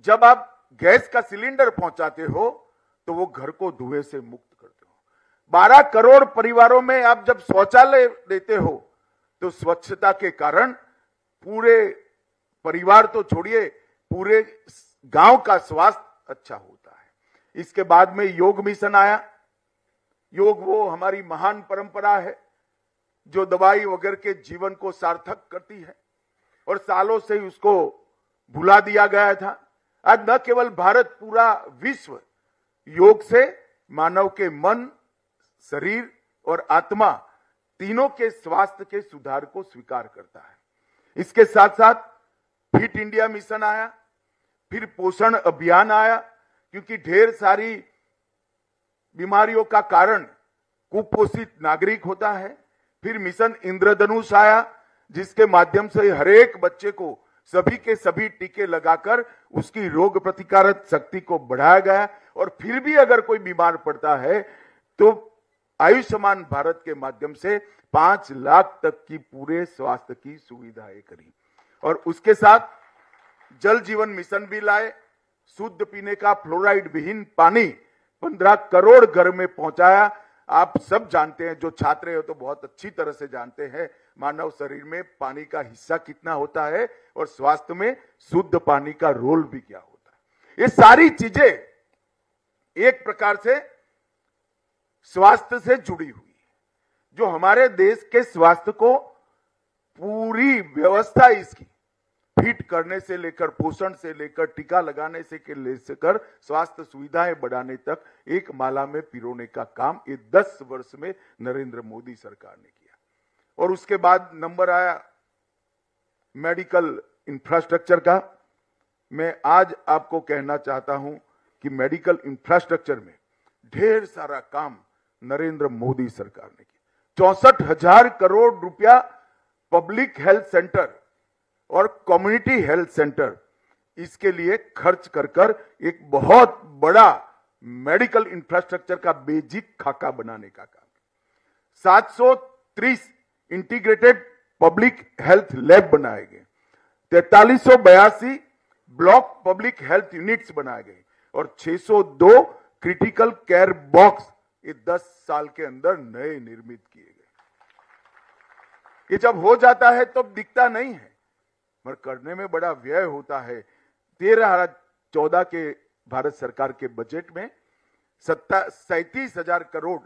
जब आप गैस का सिलेंडर पहुंचाते हो तो वो घर को धुएं से मुक्त करते हो। 12 करोड़ परिवारों में आप जब शौचालय देते हो तो स्वच्छता के कारण पूरे परिवार तो छोड़िए, पूरे गांव का स्वास्थ्य अच्छा होता है। इसके बाद में योग मिशन आया। योग वो हमारी महान परंपरा है जो दवाई वगैरह के जीवन को सार्थक करती है और सालों से उसको भुला दिया गया था। आज न केवल भारत, पूरा विश्व योग से मानव के मन, शरीर और आत्मा तीनों के स्वास्थ्य के सुधार को स्वीकार करता है। इसके साथ साथ फिट इंडिया मिशन आया, फिर पोषण अभियान आया, क्योंकि ढेर सारी बीमारियों का कारण कुपोषित नागरिक होता है। फिर मिशन इंद्रधनुष आया, जिसके माध्यम से हर एक बच्चे को सभी के सभी टीके लगाकर उसकी रोग प्रतिकारक शक्ति को बढ़ाया गया। और फिर भी अगर कोई बीमार पड़ता है तो आयुष्मान भारत के माध्यम से 5 लाख तक की पूरे स्वास्थ्य की सुविधाएं करी। और उसके साथ जल जीवन मिशन भी लाए। शुद्ध पीने का फ्लोराइड विहीन पानी 15 करोड़ घर में पहुंचाया। आप सब जानते हैं, जो छात्र हो तो बहुत अच्छी तरह से जानते हैं, मानव शरीर में पानी का हिस्सा कितना होता है और स्वास्थ्य में शुद्ध पानी का रोल भी क्या होता है। ये सारी चीजें एक प्रकार से स्वास्थ्य से जुड़ी हुई है, जो हमारे देश के स्वास्थ्य को पूरी व्यवस्था इसकी फिट करने से लेकर, पोषण से लेकर, टीका लगाने से लेकर स्वास्थ्य सुविधाएं बढ़ाने तक एक माला में पिरोने का काम ये 10 वर्ष में नरेंद्र मोदी सरकार ने किया। और उसके बाद नंबर आया मेडिकल इंफ्रास्ट्रक्चर का। मैं आज आपको कहना चाहता हूं कि मेडिकल इंफ्रास्ट्रक्चर में ढेर सारा काम नरेंद्र मोदी सरकार ने किया। 64,000 करोड़ रुपया पब्लिक हेल्थ सेंटर और कम्युनिटी हेल्थ सेंटर इसके लिए खर्च कर एक बहुत बड़ा मेडिकल इंफ्रास्ट्रक्चर का बेसिक खाका बनाने का काम। 730 इंटीग्रेटेड पब्लिक हेल्थ लैब बनाए गए, 4382 ब्लॉक पब्लिक हेल्थ यूनिट्स बनाए गए और 602 क्रिटिकल केयर बॉक्स ये 10 साल के अंदर नए निर्मित किए गए। ये जब हो जाता है तो दिखता नहीं है, मगर करने में बड़ा व्यय होता है। 13-14 के भारत सरकार के बजट में 37,000 करोड़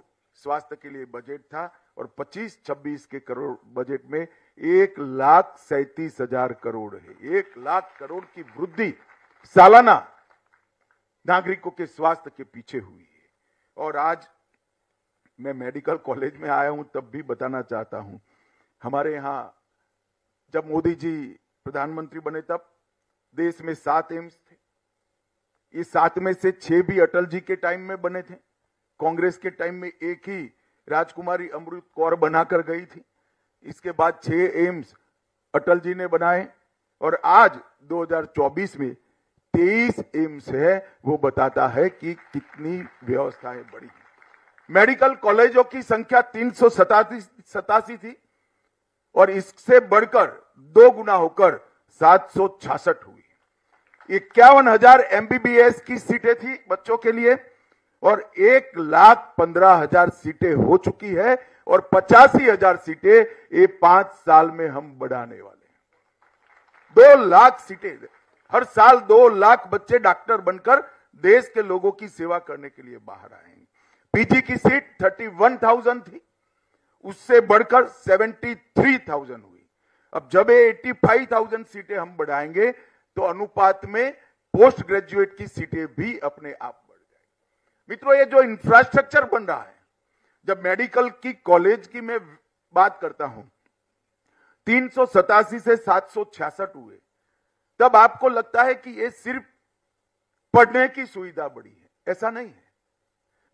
स्वास्थ्य के लिए बजट था और 25-26 के करोड़ बजट में 1,37,000 करोड़ है। 1 लाख करोड़ की वृद्धि सालाना नागरिकों के स्वास्थ्य के पीछे हुई है। और आज मैं मेडिकल कॉलेज में आया हूं तब भी बताना चाहता हूं, हमारे यहां जब मोदी जी प्रधानमंत्री बने तब देश में 7 एम्स थे। ये 7 में से 6 भी अटल जी के टाइम में बने थे। कांग्रेस के टाइम में एक ही राजकुमारी अमृत कौर बनाकर गई थी। इसके बाद 6 एम्स अटल जी ने बनाए और आज 2024 में 23 एम्स है। वो बताता है कि कितनी व्यवस्थाएं बढ़ी। मेडिकल कॉलेजों की संख्या 387 थी और इससे बढ़कर 2 गुना होकर 766 हुई। 51,000 MBBS की सीटें थी बच्चों के लिए और 1,15,000 सीटें हो चुकी है और 85,000 सीटें ये 5 साल में हम बढ़ाने वाले हैं। 2 लाख सीटें, हर साल 2 लाख बच्चे डॉक्टर बनकर देश के लोगों की सेवा करने के लिए बाहर आएंगे। पीजी की सीट 31,000 थी, उससे बढ़कर 73,000 हुई। अब जब ये 85,000 सीटें हम बढ़ाएंगे तो अनुपात में पोस्ट ग्रेजुएट की सीटें भी अपने आप बढ़ जाएंगी। मित्रों, ये जो इंफ्रास्ट्रक्चर बन रहा है, जब मेडिकल की कॉलेज की मैं बात करता हूं 387 से 766 हुए, तब आपको लगता है कि ये सिर्फ पढ़ने की सुविधा बढ़ी है। ऐसा नहीं है।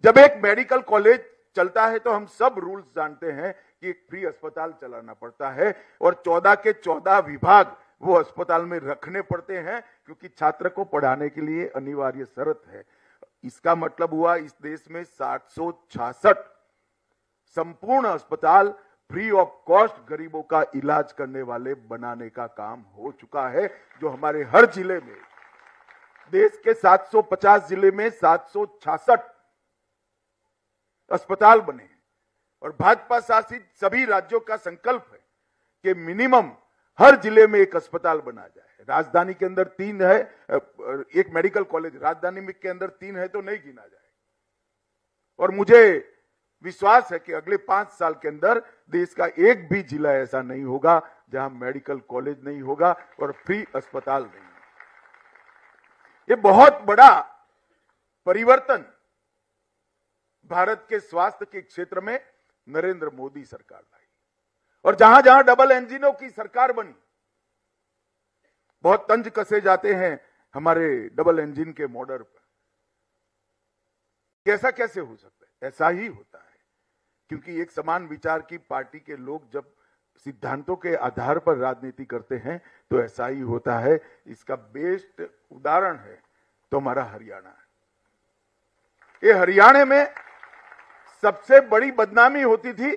जब एक मेडिकल कॉलेज चलता है तो हम सब रूल्स जानते हैं कि एक फ्री अस्पताल चलाना पड़ता है और 14 के 14 विभाग वो अस्पताल में रखने पड़ते हैं, क्योंकि छात्र को पढ़ाने के लिए अनिवार्य शर्त है। इसका मतलब हुआ इस देश में 766 संपूर्ण अस्पताल फ्री ऑफ कॉस्ट गरीबों का इलाज करने वाले बनाने का काम हो चुका है, जो हमारे हर जिले में, देश के 750 जिले में 766 अस्पताल बने हैं। और भाजपा शासित सभी राज्यों का संकल्प है कि मिनिमम हर जिले में एक अस्पताल बना जाए। राजधानी के अंदर 3 है, एक मेडिकल कॉलेज राजधानी में के अंदर 3 है तो नहीं गिना जाए। और मुझे विश्वास है कि अगले 5 साल के अंदर देश का एक भी जिला ऐसा नहीं होगा जहां मेडिकल कॉलेज नहीं होगा और फ्री अस्पताल नहीं होगा। ये बहुत बड़ा परिवर्तन भारत के स्वास्थ्य के क्षेत्र में नरेंद्र मोदी सरकार लाई। और जहां जहां डबल इंजनों की सरकार बनी, बहुत तंज कसे जाते हैं हमारे डबल इंजन के मॉडल पर। कैसा कैसे हो सकता है? ऐसा ही होता है, क्योंकि एक समान विचार की पार्टी के लोग जब सिद्धांतों के आधार पर राजनीति करते हैं तो ऐसा ही होता है। इसका बेस्ट उदाहरण है तो हमारा हरियाणा है। ये हरियाणा में सबसे बड़ी बदनामी होती थी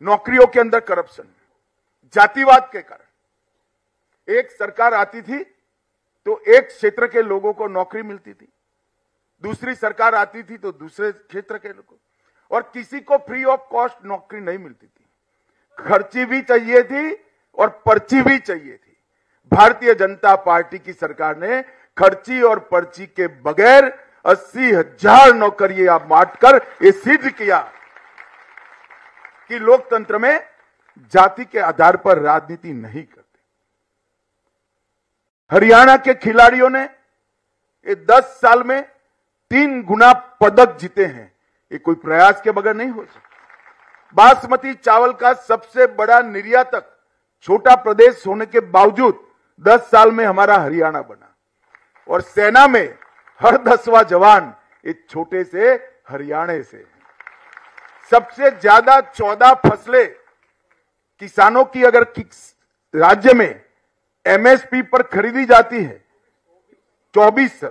नौकरियों के अंदर करप्शन, जातिवाद के कारण। एक सरकार आती थी तो एक क्षेत्र के लोगों को नौकरी मिलती थी, दूसरी सरकार आती थी तो दूसरे क्षेत्र के लोगों, और किसी को फ्री ऑफ कॉस्ट नौकरी नहीं मिलती थी। खर्ची भी चाहिए थी और पर्ची भी चाहिए थी। भारतीय जनता पार्टी की सरकार ने खर्ची और पर्ची के बगैर 80,000 नौकरियां बांटकर ये सिद्ध किया कि लोकतंत्र में जाति के आधार पर राजनीति नहीं करते। हरियाणा के खिलाड़ियों ने ये 10 साल में 3 गुना पदक जीते हैं। ये कोई प्रयास के बगैर नहीं हो सकता। बासमती चावल का सबसे बड़ा निर्यातक छोटा प्रदेश होने के बावजूद 10 साल में हमारा हरियाणा बना। और सेना में हर 10वां जवान एक छोटे से हरियाणा से है। सबसे ज्यादा 14 फसलें किसानों की अगर राज्य में एमएसपी पर खरीदी जाती है 24।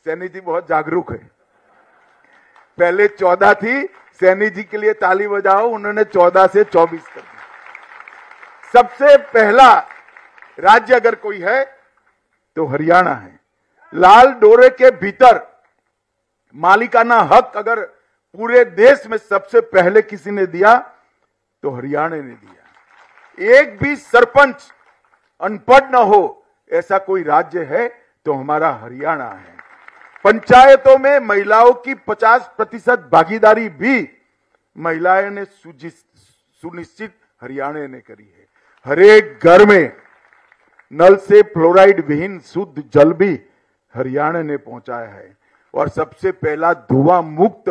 सैनी जी बहुत जागरूक है। पहले 14 थी, सैनी जी के लिए ताली बजाओ, उन्होंने 14 से 24 कर दी। सबसे पहला राज्य अगर कोई है तो हरियाणा है। लाल डोरे के भीतर मालिकाना हक अगर पूरे देश में सबसे पहले किसी ने दिया तो हरियाणा ने दिया। एक भी सरपंच अनपढ़ न हो ऐसा कोई राज्य है तो हमारा हरियाणा है। पंचायतों में महिलाओं की 50% भागीदारी भी महिलाएं ने सुनिश्चित हरियाणा ने करी है। हर एक घर में नल से फ्लोराइड विहीन शुद्ध जल भी हरियाणा ने पहुंचाया है। और सबसे पहला धुआं मुक्त,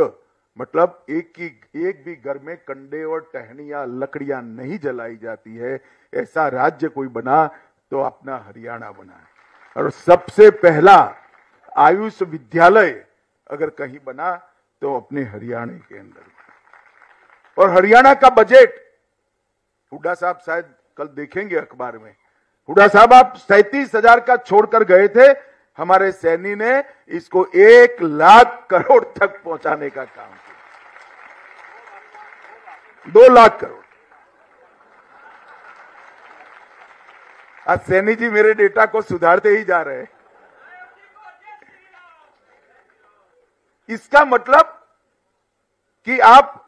मतलब एक भी घर में कंडे और टहनियां लकड़ियां नहीं जलाई जाती है, ऐसा राज्य कोई बना तो अपना हरियाणा बना है। और सबसे पहला आयुष विद्यालय अगर कहीं बना तो अपने हरियाणा के अंदर। और हरियाणा का बजट हुड्डा साहब शायद कल देखेंगे अखबार में। हुड्डा साहब आप 37,000 का छोड़कर गए थे, हमारे सैनी ने इसको 1 लाख करोड़ तक पहुंचाने का काम किया। 2 लाख करोड़। आज सैनी जी मेरे डेटा को सुधारते ही जा रहे हैं। इसका मतलब कि आप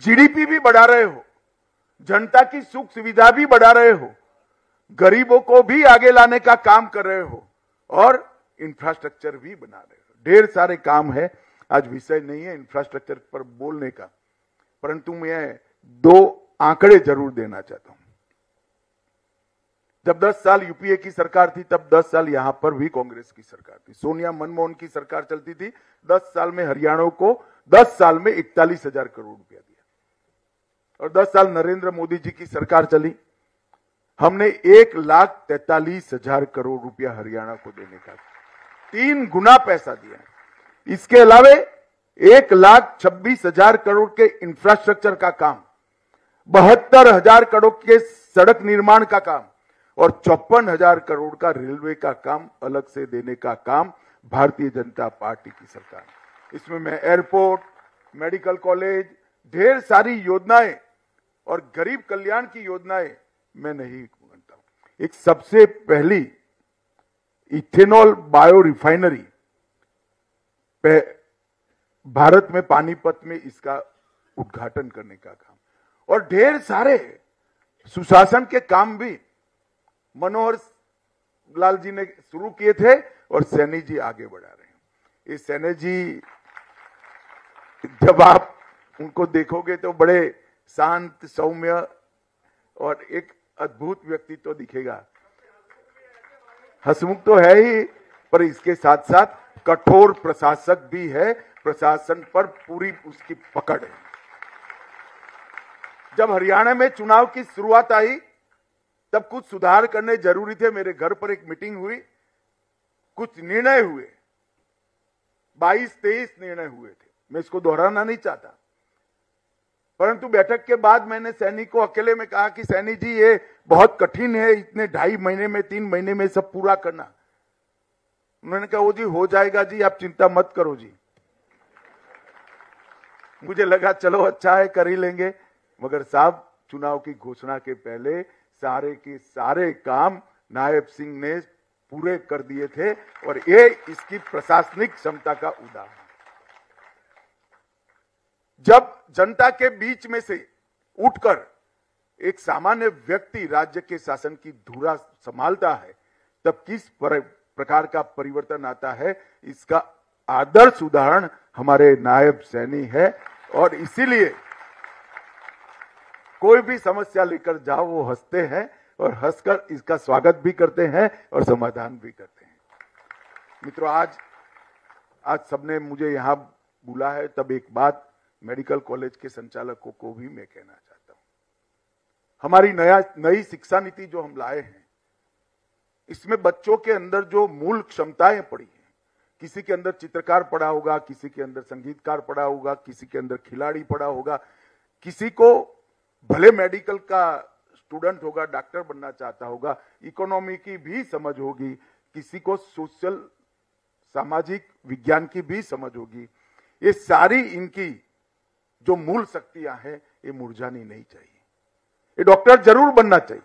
जीडीपी भी बढ़ा रहे हो, जनता की सुख सुविधा भी बढ़ा रहे हो, गरीबों को भी आगे लाने का काम कर रहे हो और इंफ्रास्ट्रक्चर भी बना रहे हो। ढेर सारे काम है, आज विषय नहीं है इंफ्रास्ट्रक्चर पर बोलने का, परंतु मैं 2 आंकड़े जरूर देना चाहता हूं। जब 10 साल यूपीए की सरकार थी तब 10 साल यहां पर भी कांग्रेस की सरकार थी। सोनिया मनमोहन की सरकार चलती थी। 10 साल में हरियाणा को 10 साल में 41,000 करोड़ रुपया दिया। और 10 साल नरेंद्र मोदी जी की सरकार चली, हमने 1,43,000 करोड़ रुपया हरियाणा को देने का 3 गुना पैसा दिया। इसके अलावे 1,26,000 करोड़ के इंफ्रास्ट्रक्चर का काम, 72,000 करोड़ के सड़क निर्माण का काम और 54,000 करोड़ का रेलवे का काम अलग से देने का काम भारतीय जनता पार्टी की सरकार। इसमें मैं एयरपोर्ट, मेडिकल कॉलेज, ढेर सारी योजनाएं और गरीब कल्याण की योजनाएं मैं नहीं मानता हूं। एक सबसे पहली इथेनॉल बायो रिफाइनरी भारत में पानीपत में इसका उद्घाटन करने का काम और ढेर सारे सुशासन के काम भी मनोहर लाल जी ने शुरू किए थे और सैनी जी आगे बढ़ा रहे हैं। ये सैनी जी जब आप उनको देखोगे तो बड़े शांत, सौम्य और एक अद्भुत व्यक्तित्व तो दिखेगा। हंसमुख तो है ही, पर इसके साथ साथ कठोर प्रशासक भी है। प्रशासन पर पूरी उसकी पकड़ है। जब हरियाणा में चुनाव की शुरुआत आई तब कुछ सुधार करने जरूरी थे। मेरे घर पर एक मीटिंग हुई, कुछ निर्णय हुए, 22-23 निर्णय हुए थे। मैं इसको दोहराना नहीं चाहता, परंतु बैठक के बाद मैंने सैनी को अकेले में कहा कि सैनी जी ये बहुत कठिन है, इतने 2.5 महीने में 3 महीने में सब पूरा करना। उन्होंने कहा वो जी हो जाएगा जी, आप चिंता मत करो जी। मुझे लगा चलो अच्छा है, कर ही लेंगे, मगर साहब चुनाव की घोषणा के पहले सारे के सारे काम नायब सिंह ने पूरे कर दिए थे और ये इसकी प्रशासनिक क्षमता का उदाहरण। जब जनता के बीच में से उठकर एक सामान्य व्यक्ति राज्य के शासन की धुरा संभालता है तब किस प्रकार का परिवर्तन आता है, इसका आदर्श उदाहरण हमारे नायब सैनी है। और इसीलिए कोई भी समस्या लेकर जाओ वो हंसते हैं और हंसकर इसका स्वागत भी करते हैं और समाधान भी करते हैं। मित्रों, आज सबने मुझे यहां बुला है, तब एक बात मेडिकल कॉलेज के संचालकों को भी मैं कहना चाहता हूं। हमारी नई शिक्षा नीति जो हम लाए हैं, इसमें बच्चों के अंदर जो मूल क्षमताएं पड़ी हैं, किसी के अंदर चित्रकार पड़ा होगा, किसी के अंदर संगीतकार पड़ा होगा, किसी के अंदर खिलाड़ी पड़ा होगा, किसी को भले मेडिकल का स्टूडेंट होगा, डॉक्टर बनना चाहता होगा, इकोनॉमी की भी समझ होगी, किसी को सोशल सामाजिक विज्ञान की भी समझ होगी। ये सारी इनकी जो मूल शक्तियां हैं, ये मुरझानी नहीं चाहिए। ये डॉक्टर जरूर बनना चाहिए,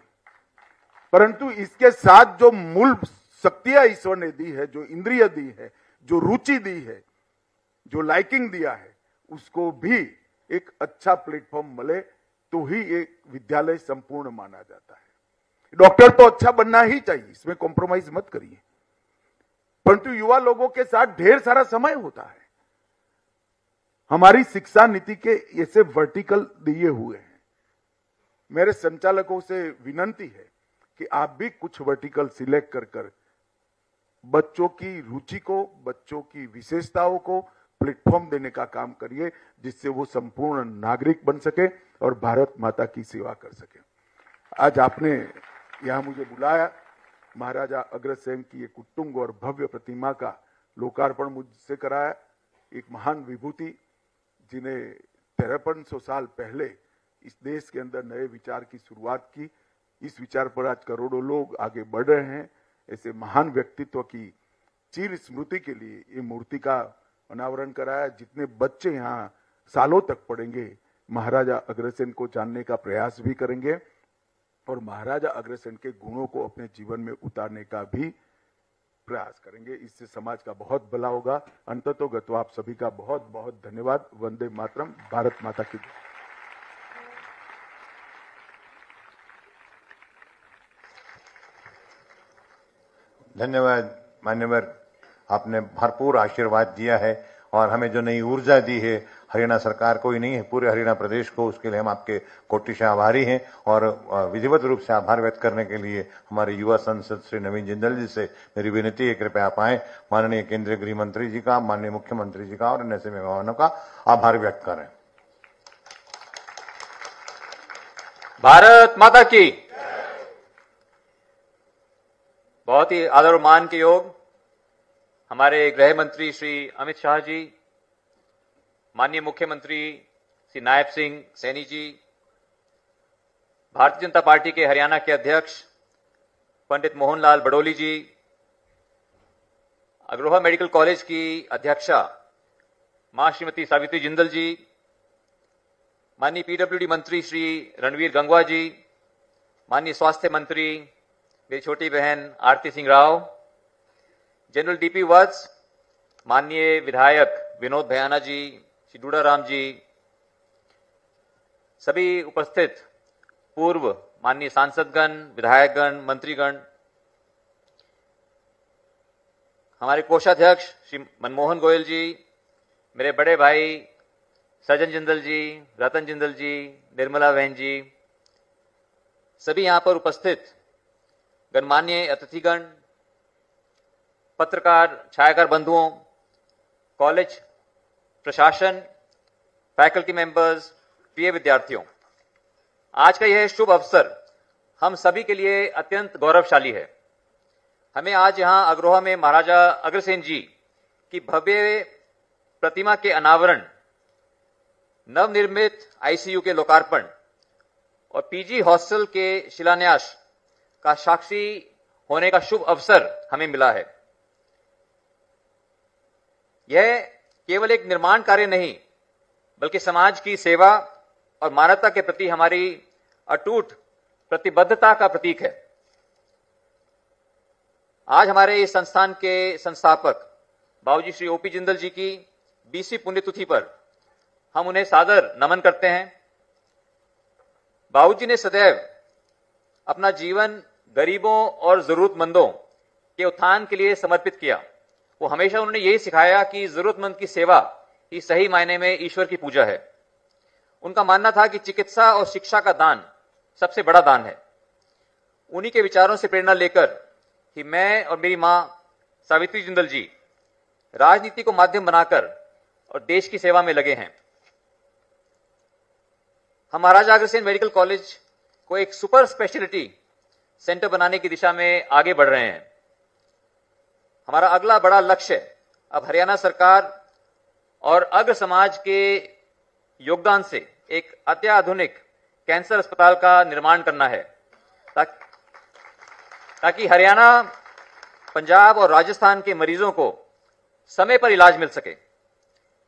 परंतु इसके साथ जो मूल शक्तियां ईश्वर ने दी है, जो इंद्रिय दी है, जो रुचि दी है, जो लाइकिंग दिया है, उसको भी एक अच्छा प्लेटफॉर्म मिले तो ही एक विद्यालय संपूर्ण माना जाता है। डॉक्टर तो अच्छा बनना ही चाहिए, इसमें कॉम्प्रोमाइज मत करिए, परंतु युवा लोगों के साथ ढेर सारा समय होता है। हमारी शिक्षा नीति के ऐसे वर्टिकल दिए हुए हैं। मेरे संचालकों से विनंती है कि आप भी कुछ वर्टिकल सिलेक्ट कर बच्चों की रुचि को, बच्चों की विशेषताओं को प्लेटफॉर्म देने का काम करिए, जिससे वो संपूर्ण नागरिक बन सके और भारत माता की सेवा कर सके। आज आपने यहां मुझे बुलाया, महाराजा अग्रसेन की एक उत्तुंग और भव्य प्रतिमा का लोकार्पण मुझसे कराया। एक महान विभूति जिन्हें 5300 साल पहले इस देश के अंदर नए विचार की शुरुआत की, इस विचार पर आज करोड़ों लोग आगे बढ़ रहे हैं। ऐसे महान व्यक्तित्व की चिर स्मृति के लिए ये मूर्ति का अनावरण कराया। जितने बच्चे यहाँ सालों तक पढ़ेंगे, महाराजा अग्रसेन को जानने का प्रयास भी करेंगे और महाराजा अग्रसेन के गुणों को अपने जीवन में उतारने का भी प्रयास करेंगे। इससे समाज का बहुत भला होगा। अंततोगत आप सभी का बहुत बहुत धन्यवाद। वंदे मातरम। भारत माता की जय। धन्यवाद मान्यवर, आपने भरपूर आशीर्वाद दिया है और हमें जो नई ऊर्जा दी है, हरियाणा सरकार को ही नहीं है, पूरे हरियाणा प्रदेश को, उसके लिए हम आपके कोटिशा आभारी हैं। और विधिवत रूप से आभार व्यक्त करने के लिए हमारे युवा सांसद श्री नवीन जिंदल जी से मेरी विनती है, कृपया आप आए, माननीय केंद्रीय गृह मंत्री जी का, माननीय मुख्यमंत्री जी का और अन्य सभी मेहमानों का आभार व्यक्त करें। भारत माता की। बहुत ही आदर और मान के योग हमारे गृह मंत्री श्री अमित शाह जी, माननीय मुख्यमंत्री श्री नायब सिंह सैनी जी, भारतीय जनता पार्टी के हरियाणा के अध्यक्ष पंडित मोहनलाल बडोली जी, अग्रोहा मेडिकल कॉलेज की अध्यक्षा मां श्रीमती सावित्री जिंदल जी, माननीय पीडब्ल्यूडी मंत्री श्री रणवीर गंगवा जी, माननीय स्वास्थ्य मंत्री मेरी छोटी बहन आरती सिंह राव, जनरल डीपी वत्स, माननीय विधायक विनोद भयाना जी, श्री डूडाराम जी, सभी उपस्थित पूर्व माननीय सांसदगण, विधायकगण, मंत्रीगण, हमारे कोषाध्यक्ष श्री मनमोहन गोयल जी, मेरे बड़े भाई सजन जिंदल जी, रतन जिंदल जी, निर्मला बहन जी, सभी यहां पर उपस्थित गणमान्य अतिथिगण, पत्रकार, छायाकार बंधुओं, कॉलेज प्रशासन, फैकल्टी मेंबर्स, प्रिय विद्यार्थियों, आज का यह शुभ अवसर हम सभी के लिए अत्यंत गौरवशाली है। हमें आज यहां अग्रोहा में महाराजा अग्रसेन जी की भव्य प्रतिमा के अनावरण, नवनिर्मित आईसीयू के लोकार्पण और पीजी हॉस्टल के शिलान्यास का साक्षी होने का शुभ अवसर हमें मिला है। यह केवल एक निर्माण कार्य नहीं, बल्कि समाज की सेवा और मानवता के प्रति हमारी अटूट प्रतिबद्धता का प्रतीक है। आज हमारे इस संस्थान के संस्थापक बाबूजी श्री ओपी जिंदल जी की 20वीं पुण्यतिथि पर हम उन्हें सादर नमन करते हैं। बाबूजी ने सदैव अपना जीवन गरीबों और जरूरतमंदों के उत्थान के लिए समर्पित किया। वो हमेशा उन्होंने यही सिखाया कि जरूरतमंद की सेवा ही सही मायने में ईश्वर की पूजा है। उनका मानना था कि चिकित्सा और शिक्षा का दान सबसे बड़ा दान है। उन्हीं के विचारों से प्रेरणा लेकर कि मैं और मेरी मां सावित्री जिंदल जी राजनीति को माध्यम बनाकर और देश की सेवा में लगे हैं। हम महाराजा अग्रसेन मेडिकल कॉलेज को एक सुपर स्पेशलिटी सेंटर बनाने की दिशा में आगे बढ़ रहे हैं। हमारा अगला बड़ा लक्ष्य अब हरियाणा सरकार और अग्र समाज के योगदान से एक अत्याधुनिक कैंसर अस्पताल का निर्माण करना है, ताकि हरियाणा, पंजाब और राजस्थान के मरीजों को समय पर इलाज मिल सके।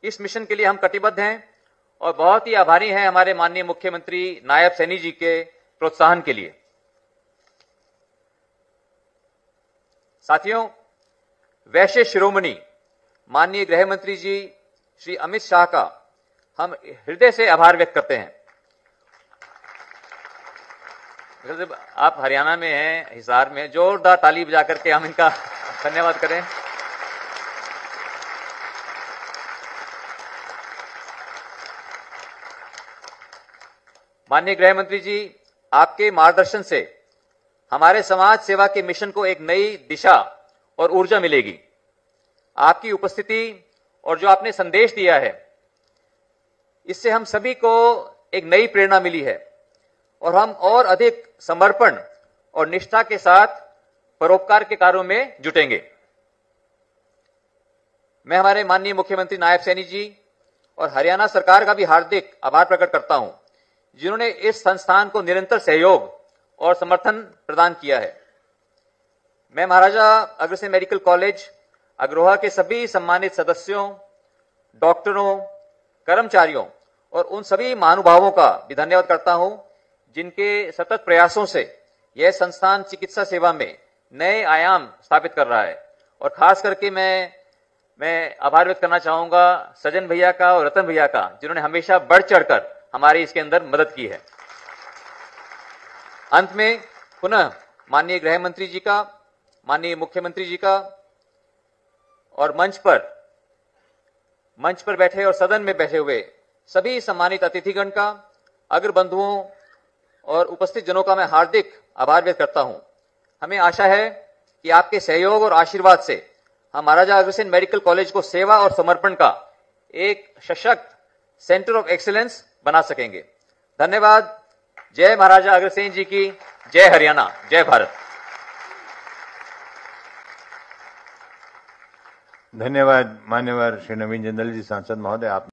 इस मिशन के लिए हम कटिबद्ध हैं और बहुत ही आभारी हैं हमारे माननीय मुख्यमंत्री नायब सैनी जी के प्रोत्साहन के लिए। साथियों, वैश्य शिरोमणि माननीय गृह मंत्री जी श्री अमित शाह का हम हृदय से आभार व्यक्त करते हैं। आप हरियाणा में हैं, हिसार में, जोरदार ताली बजा करके हम इनका धन्यवाद करें। माननीय गृह मंत्री जी, आपके मार्गदर्शन से हमारे समाज सेवा के मिशन को एक नई दिशा और ऊर्जा मिलेगी। आपकी उपस्थिति और जो आपने संदेश दिया है, इससे हम सभी को एक नई प्रेरणा मिली है और हम और अधिक समर्पण और निष्ठा के साथ परोपकार के कार्यों में जुटेंगे। मैं हमारे माननीय मुख्यमंत्री नायब सैनी जी और हरियाणा सरकार का भी हार्दिक आभार प्रकट करता हूं, जिन्होंने इस संस्थान को निरंतर सहयोग और समर्थन प्रदान किया है। मैं महाराजा अग्रसेन मेडिकल कॉलेज अग्रोहा के सभी सम्मानित सदस्यों, डॉक्टरों, कर्मचारियों और उन सभी महानुभावों का भी धन्यवाद करता हूं, जिनके सतत प्रयासों से यह संस्थान चिकित्सा सेवा में नए आयाम स्थापित कर रहा है। और खास करके मैं आभार व्यक्त करना चाहूंगा सजन भैया का और रतन भैया का, जिन्होंने हमेशा बढ़ चढ़कर हमारी इसके अंदर मदद की है। अंत में पुनः माननीय गृह मंत्री जी का, माननीय मुख्यमंत्री जी का और मंच पर बैठे और सदन में बैठे हुए सभी सम्मानित अतिथिगण का, अग्र बंधुओं और उपस्थित जनों का मैं हार्दिक आभार व्यक्त करता हूं। हमें आशा है कि आपके सहयोग और आशीर्वाद से हम महाराजा अग्रसेन मेडिकल कॉलेज को सेवा और समर्पण का एक सशक्त सेंटर ऑफ एक्सीलेंस बना सकेंगे। धन्यवाद। जय महाराजा अग्रसेन जी की, जय हरियाणा, जय भारत। धन्यवाद मान्यवर श्री नवीन जिंदल जी, सांसद महोदय। आप